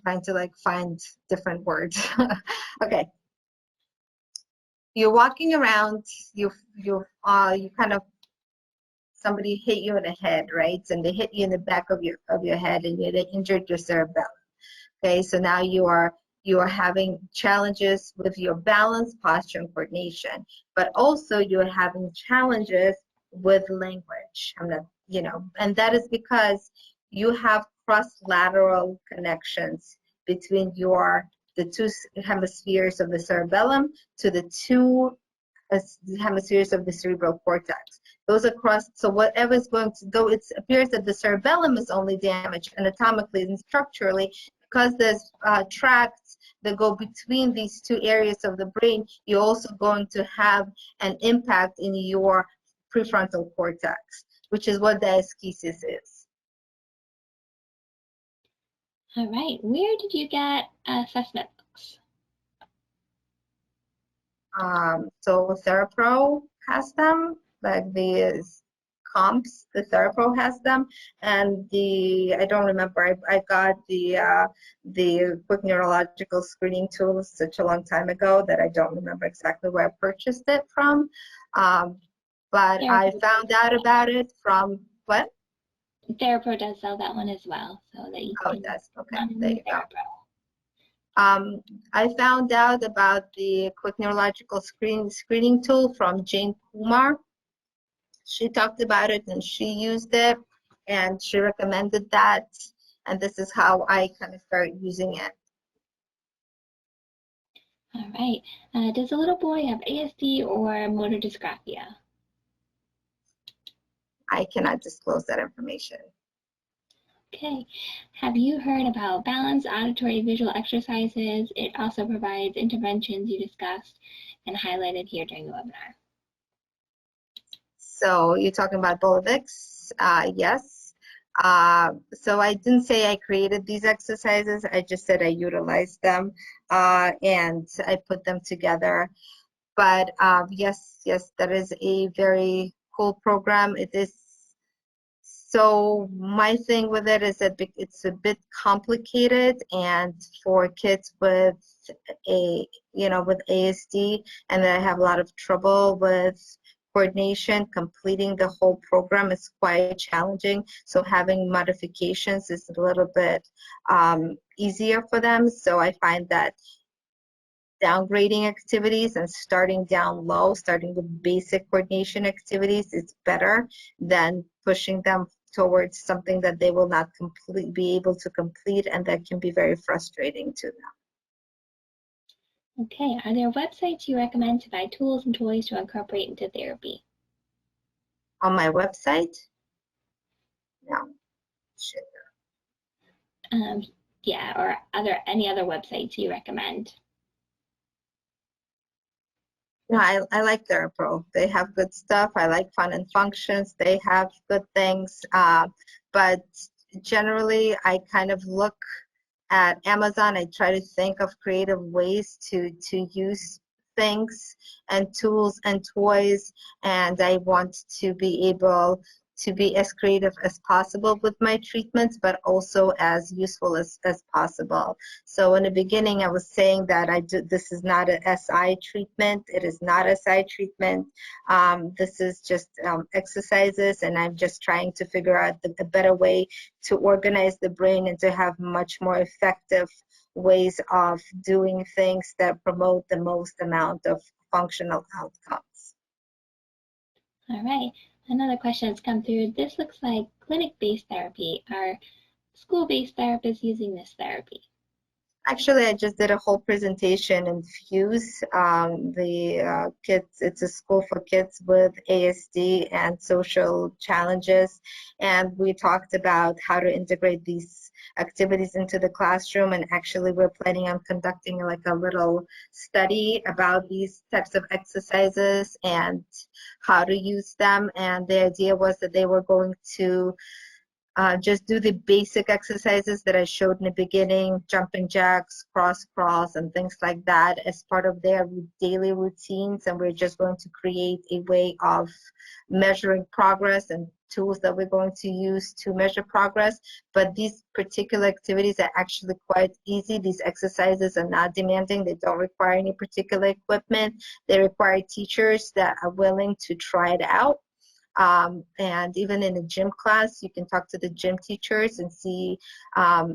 trying to like find different words. Okay. You're walking around, you kind of, somebody hit you in the head, right? And they hit you in the back of your head, and they injured your cerebellum. Okay, so now you are you are having challenges with your balance, posture, and coordination, but also you're having challenges with language. I'm not, and that is because you have cross-lateral connections between the two hemispheres of the cerebellum to the two hemispheres of the cerebral cortex. Those are crossed, so whatever is going to, though it appears that the cerebellum is only damaged anatomically and structurally, because there's tracts that go between these two areas of the brain, you're also going to have an impact in your prefrontal cortex, which is what dysesthesis is. All right, where did you get assessment books? So Therapro has them, like the comps, the Therapro has them, and I don't remember, I got the quick neurological screening tool such a long time ago that I don't remember exactly where I purchased it from, but I found out about it from, what? Therapro does sell that one as well, so that you can. Oh, it does, okay, there you go. I found out about the quick neurological screening tool from Jane Kumar. She talked about it and she used it and she recommended that, and this is how I kind of started using it. All right. Does a little boy have ASD or motor dysgraphia? I cannot disclose that information. Okay. Have you heard about balanced auditory visual exercises? It also provides interventions you discussed and highlighted here during the webinar. So you're talking about Bolovics? Yes. So I didn't say I created these exercises. I just said I utilized them and I put them together. But yes, that is a very cool program. It is. So my thing with it is that it's a bit complicated, and for kids with with ASD, and that have a lot of trouble with coordination, completing the whole program is quite challenging. So having modifications is a little bit easier for them. So I find that downgrading activities and starting down low, starting with basic coordination activities is better than pushing them towards something that they will not be able to complete, and that can be very frustrating to them. Okay, are there websites you recommend to buy tools and toys to incorporate into therapy? On my website? No. Yeah, or any other websites you recommend? No, I like Therapro. They have good stuff. I like Fun and Functions. They have good things. But generally, I kind of look at Amazon. I try to think of creative ways to use things and tools and toys. And I want to be able to be as creative as possible with my treatments, but also as useful as possible. So in the beginning, I was saying that this is not an SI treatment. It is not SI treatment. This is just exercises, and I'm just trying to figure out the better way to organize the brain and to have much more effective ways of doing things that promote the most amount of functional outcomes. All right. Another question has come through. This looks like clinic-based therapy. Are school-based therapists using this therapy? Actually, I just did a whole presentation in Fuse. The kids, it's a school for kids with ASD and social challenges. And we talked about how to integrate these activities into the classroom. And actually, we're planning on conducting like a little study about these types of exercises and how to use them. And the idea was that they were going to just do the basic exercises that I showed in the beginning, jumping jacks, cross crawls, and things like that as part of their daily routines. And we're just going to create a way of measuring progress and tools that we're going to use to measure progress. But these particular activities are actually quite easy. These exercises are not demanding. They don't require any particular equipment. They require teachers that are willing to try it out. And even in a gym class, you can talk to the gym teachers and see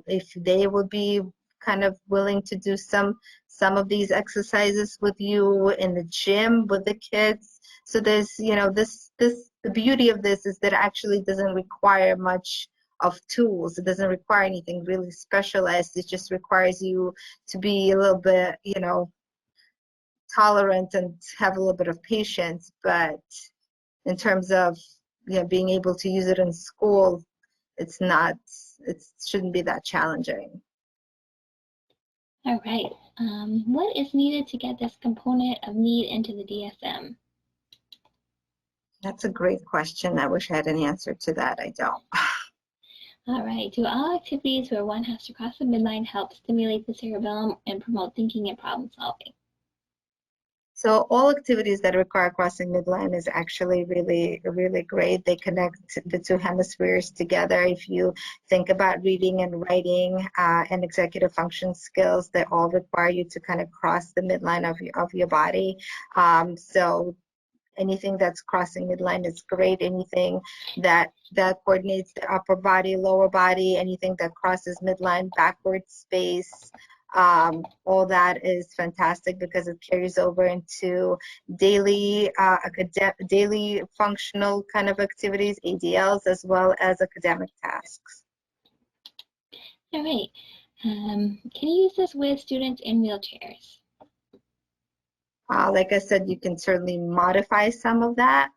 if they would be kind of willing to do some of these exercises with you in the gym with the kids. So there's, the beauty of this is that it actually doesn't require much of tools. It doesn't require anything really specialized. It just requires you to be a little bit, tolerant and have a little bit of patience. But in terms of, being able to use it in school, it shouldn't be that challenging. All right. What is needed to get this component of need into the DSM? That's a great question. I wish I had an answer to that. I don't. All right. Do all activities where one has to cross the midline help stimulate the cerebellum and promote thinking and problem solving? So all activities that require crossing midline is actually really, really great. They connect the two hemispheres together. If you think about reading and writing and executive function skills, they all require you to kind of cross the midline of your body. So anything that's crossing midline is great. Anything that coordinates the upper body, lower body, anything that crosses midline, backward space, all that is fantastic because it carries over into daily daily functional kind of activities, ADLs, as well as academic tasks. All right. Can you use this with students in wheelchairs? Like I said, you can certainly modify some of that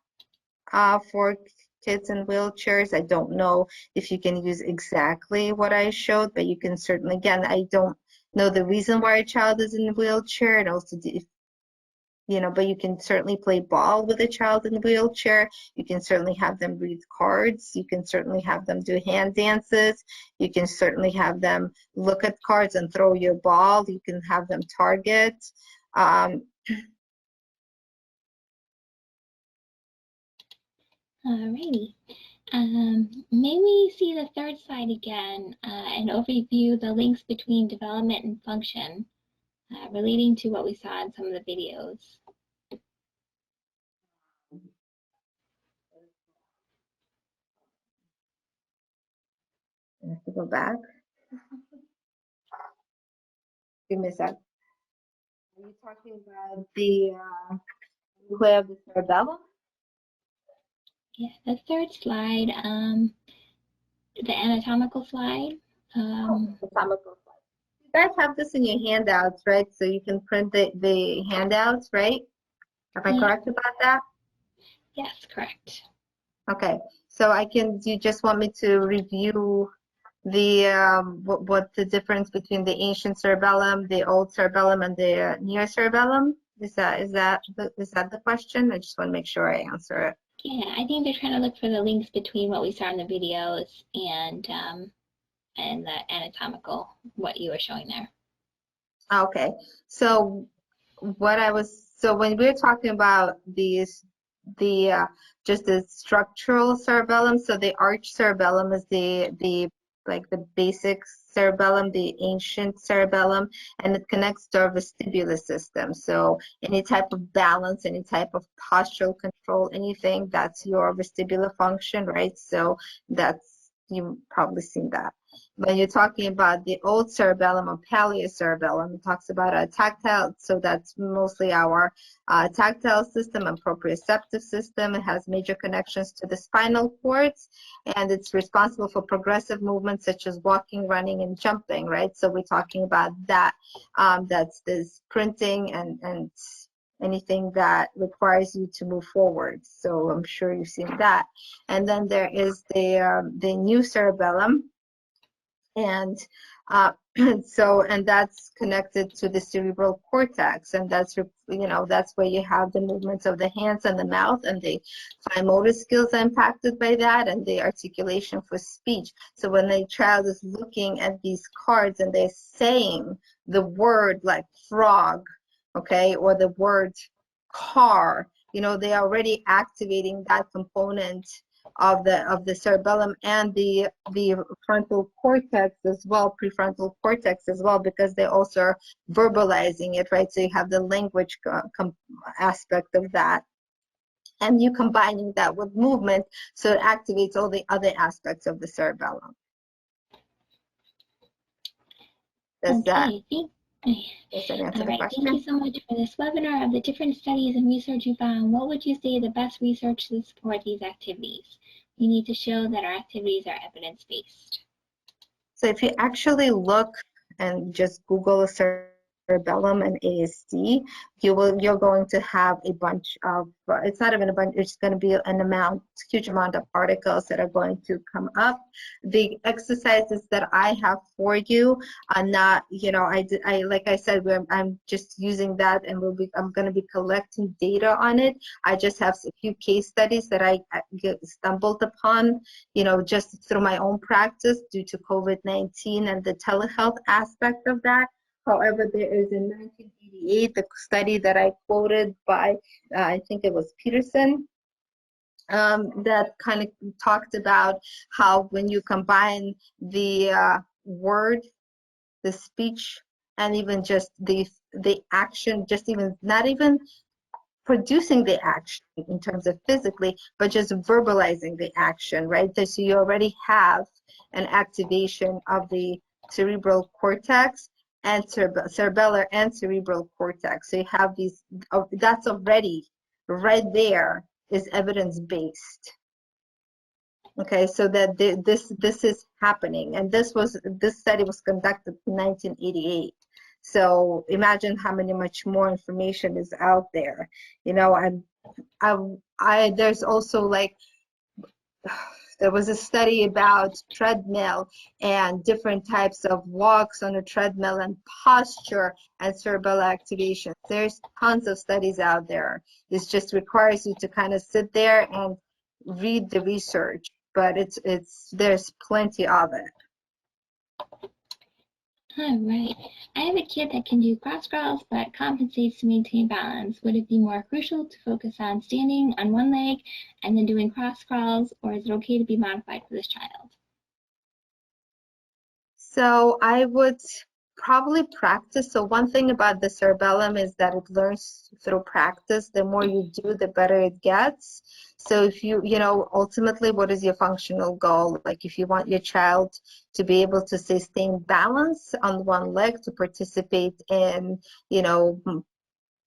for kids in wheelchairs. I don't know if you can use exactly what I showed, but you can certainly, again, I don't know the reason why a child is in a wheelchair, and also, but you can certainly play ball with a child in a wheelchair. You can certainly have them read cards. You can certainly have them do hand dances. You can certainly have them look at cards and throw your ball. You can have them target. Alrighty. May we see the third slide again and overview the links between development and function relating to what we saw in some of the videos. I have to go back. Give me a sec. Are you talking about the nuclei of the cerebellum? Yeah, the third slide, the anatomical slide. Anatomical slide. You guys have this in your handouts, right? So you can print the handouts, right? Am I correct about that? Yes, correct. Okay, so you just want me to review the what the difference between the ancient cerebellum, the old cerebellum, and the near cerebellum? Is that the question? I just want to make sure I answer it. Yeah, I think they're trying to look for the links between what we saw in the videos and the anatomical, what you were showing there. Okay, so when we were talking about just the structural cerebellum, so the arch cerebellum is the basic cerebellum, the ancient cerebellum, and it connects to our vestibular system. So any type of balance, any type of postural control, anything, that's your vestibular function, right? So you've probably seen that. When you're talking about the old cerebellum or Palio Cerebellum, it talks about a tactile, so that's mostly our tactile system and proprioceptive system. It has major connections to the spinal cords, and it's responsible for progressive movements such as walking, running, and jumping, right? So we're talking about that. That's this printing and anything that requires you to move forward. So I'm sure you've seen that. And then there is the new cerebellum. And and that's connected to the cerebral cortex, and that's where you have the movements of the hands and the mouth, and the fine motor skills are impacted by that, and the articulation for speech. So when the child is looking at these cards and they're saying the word like frog, okay, or the word car, they're already activating that component of the cerebellum and the frontal cortex as well, prefrontal cortex as well, because they also are verbalizing it, right? So you have the language aspect of that, and you combining that with movement, so it activates all the other aspects of the cerebellum. Does that Okay, answer all the right. question? Thank you so much for this webinar. Of the different studies and research you found, what would you say the best research to support these activities? We need to show that our activities are evidence-based. So if you actually look and just Google cerebellum and ASD, you're going to have a bunch of, it's not even a bunch, it's going to be huge amount of articles that are going to come up. The exercises that I have for you are not, I like I said, I'm just using that, and I'm going to be collecting data on it. I just have a few case studies that I stumbled upon, just through my own practice due to COVID-19 and the telehealth aspect of that. However, there is in 1988, the study that I quoted by, I think it was Peterson, that kind of talked about how when you combine the word, the speech, and even just the action, just even not even producing the action in terms of physically, but just verbalizing the action, right? So you already have an activation of the cerebral cortex and cerebellar and cerebral cortex. So you have these, that's already right there is evidence-based. Okay, so that this is happening, and this study was conducted in 1988. So imagine how much more information is out there. There's also like, there was a study about treadmill and different types of walks on a treadmill and posture and cerebellar activation. There's tons of studies out there. This just requires you to kind of sit there and read the research, but there's plenty of it. All right. I have a kid that can do cross crawls but compensates to maintain balance. Would it be more crucial to focus on standing on one leg and then doing cross crawls, or is it okay to be modified for this child? So I would probably practice. So one thing about the cerebellum is that it learns through practice. The more you do, the better it gets. So if ultimately, what is your functional goal? Like if you want your child to be able to sustain balance on one leg, to participate in,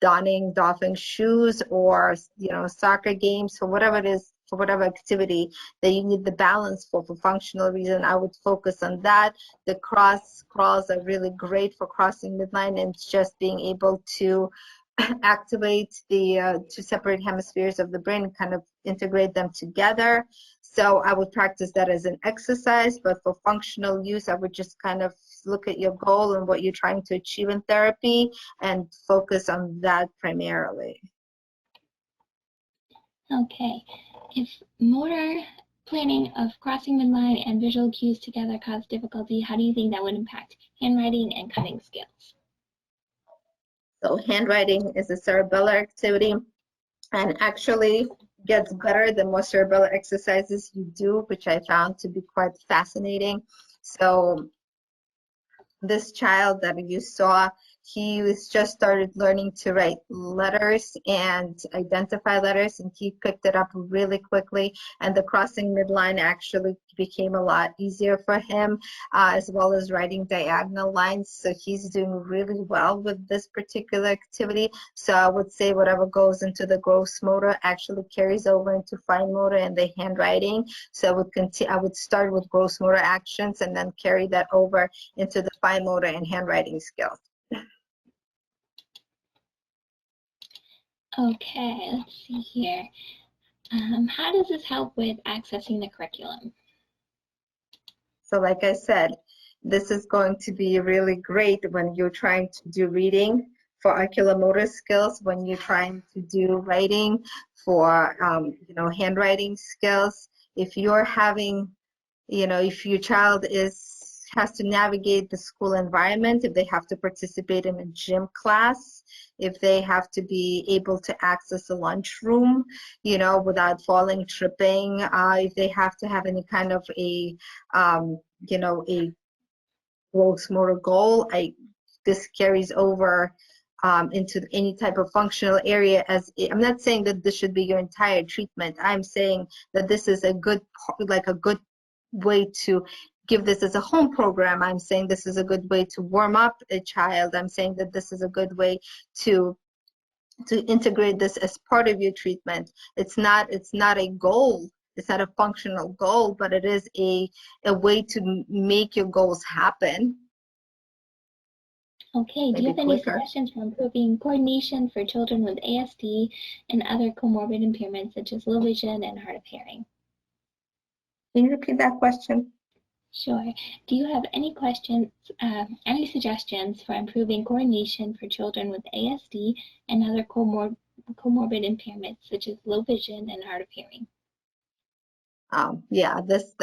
doffing shoes, or, soccer games, or whatever it is, for whatever activity that you need the balance for functional reason, I would focus on that. The cross crawls are really great for crossing midline and just being able to activate the two separate hemispheres of the brain, kind of integrate them together. So I would practice that as an exercise, but for functional use, I would just kind of look at your goal and what you're trying to achieve in therapy and focus on that primarily. Okay. If motor planning of crossing midline and visual cues together cause difficulty, how do you think that would impact handwriting and cutting skills? So handwriting is a cerebellar activity, and actually gets better the more cerebellar exercises you do, which I found to be quite fascinating. So this child that you saw, he was just started learning to write letters and identify letters, and he picked it up really quickly, and the crossing midline actually became a lot easier for him, as well as writing diagonal lines. So he's doing really well with this particular activity. So I would say whatever goes into the gross motor actually carries over into fine motor and the handwriting. So I would start with gross motor actions and then carry that over into the fine motor and handwriting skills. Okay, let's see here. How does this help with accessing the curriculum? So like I said, this is going to be really great when you're trying to do reading for oculomotor skills, when you're trying to do writing for, handwriting skills. If you're having, if your child has to navigate the school environment, if they have to participate in a gym class, if they have to be able to access a lunchroom, without falling, tripping, if they have to have any kind of a gross motor goal, this carries over into any type of functional area. I'm not saying that this should be your entire treatment. I'm saying that this is a good way to give this as a home program. I'm saying this is a good way to warm up a child. I'm saying that this is a good way to integrate this as part of your treatment. It's not a goal. It's not a functional goal, but it is a way to make your goals happen. Okay, do you have any suggestions for improving coordination for children with ASD and other comorbid impairments such as low vision and hard of hearing? Can you repeat that question? Sure. Do you have any questions, any suggestions for improving coordination for children with ASD and other comorbid impairments such as low vision and hard of hearing? Yeah, that's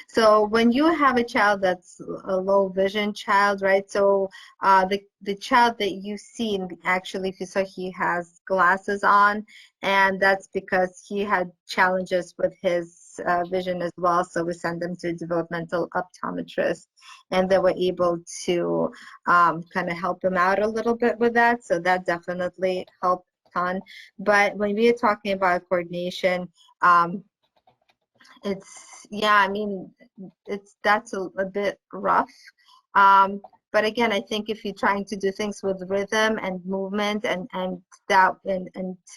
so when you have a child that's a low vision child, right? So the child that you see, actually, if you saw, he has glasses on, and that's because he had challenges with his vision as well. So we sent them to a developmental optometrist, and they were able to kind of help him out a little bit with that. So that definitely helped a ton. But when we are talking about coordination, I mean, that's a bit rough. But again, I think if you're trying to do things with rhythm and movement and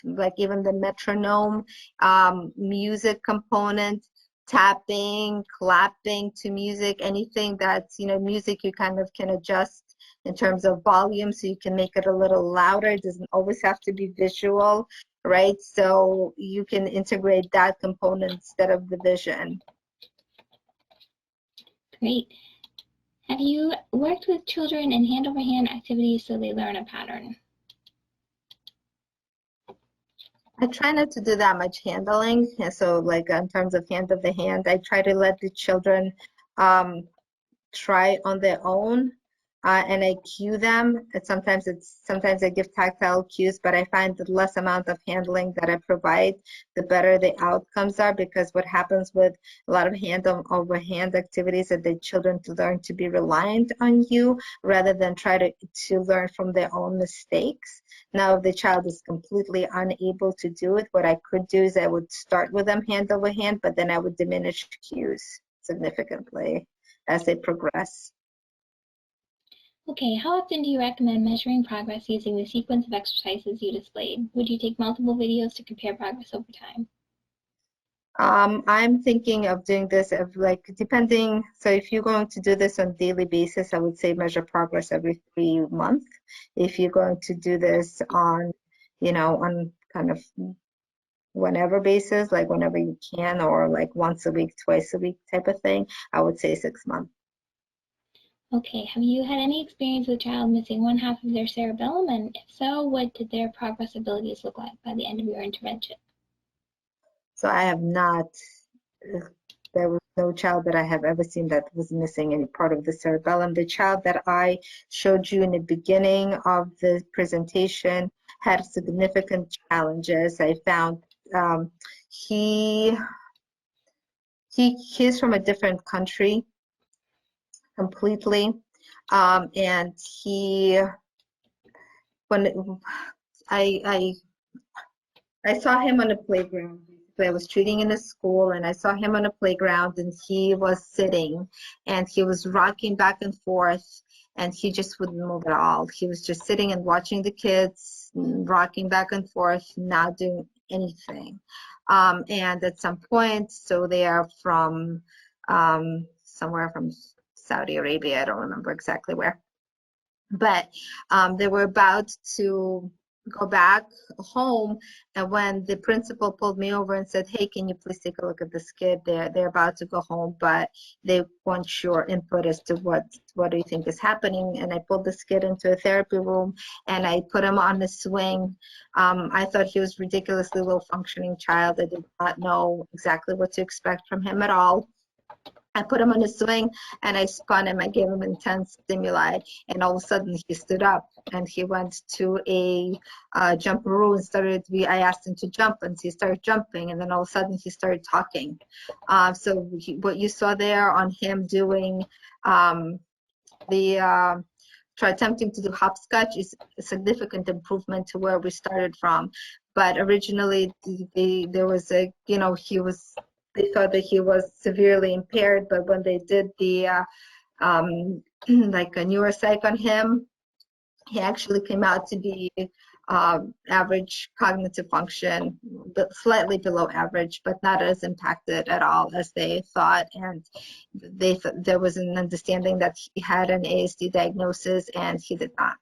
like even the metronome, music component, tapping, clapping to music, anything that's, music you kind of can adjust in terms of volume, so you can make it a little louder. It doesn't always have to be visual, right? So you can integrate that component instead of the vision. Great. Have you worked with children in hand-over-hand activities so they learn a pattern? I try not to do that much handling. And so like in terms of hand-over-hand, I try to let the children try on their own. And I cue them. Sometimes I give tactile cues, but I find the less amount of handling that I provide, the better the outcomes are, because what happens with a lot of hand-over-hand activities is that children learn to be reliant on you rather than try to learn from their own mistakes. Now, if the child is completely unable to do it, what I could do is I would start with them hand-over-hand, but then I would diminish cues significantly as they progress. Okay, how often do you recommend measuring progress using the sequence of exercises you displayed? Would you take multiple videos to compare progress over time? I'm thinking of doing this depending. So if you're going to do this on a daily basis, I would say measure progress every 3 months. If you're going to do this on, on kind of whenever basis, like whenever you can, or like once a week, twice a week type of thing, I would say 6 months. Okay, have you had any experience with a child missing one half of their cerebellum? And if so, what did their progress abilities look like by the end of your intervention? So I have not, there was no child that I have ever seen that was missing any part of the cerebellum. The child that I showed you in the beginning of the presentation had significant challenges. I found he's from a different country completely, and when I saw him on the playground. I was treating in a school, and I saw him on a playground, and he was sitting, and he was rocking back and forth, and he just wouldn't move at all. He was just sitting and watching the kids, rocking back and forth, not doing anything. And at some point, so they are from somewhere from Saudi Arabia, I don't remember exactly where, but they were about to go back home, and when the principal pulled me over and said, "Hey, can you please take a look at this kid? They're about to go home, but they want your input as to what do you think is happening?" And I pulled this kid into a therapy room, and I put him on the swing. I thought he was ridiculously low functioning child. I did not know exactly what to expect from him at all. I put him on a swing, and I spun him. I gave him intense stimuli, and all of a sudden he stood up, and he went to a jumperoo and I asked him to jump, and he started jumping, and then all of a sudden he started talking. So what you saw there on him doing attempting to do hopscotch is a significant improvement to where we started from. But originally there was he was they thought that he was severely impaired, but when they did the like a neuropsych on him, he actually came out to be average cognitive function, but slightly below average, but not as impacted at all as they thought. And there was an understanding that he had an ASD diagnosis, and he did not.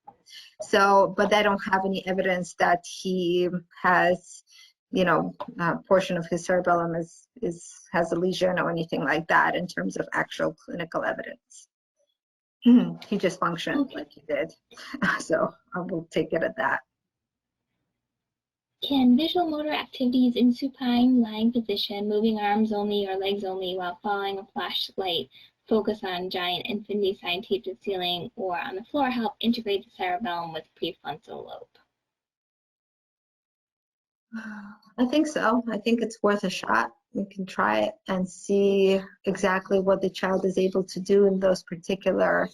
So, but I don't have any evidence that he has, you know, a portion of his cerebellum has a lesion or anything like that in terms of actual clinical evidence. He just functioned like he did. So I will take it at that. Can visual motor activities in supine lying position, moving arms only or legs only while following a flashlight, focus on giant infinity sign taped to the ceiling or on the floor help integrate the cerebellum with prefrontal lobe? I think so. I think it's worth a shot. We can try it and see exactly what the child is able to do in those particular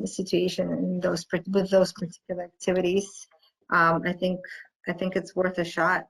situations, with those particular activities. I think it's worth a shot.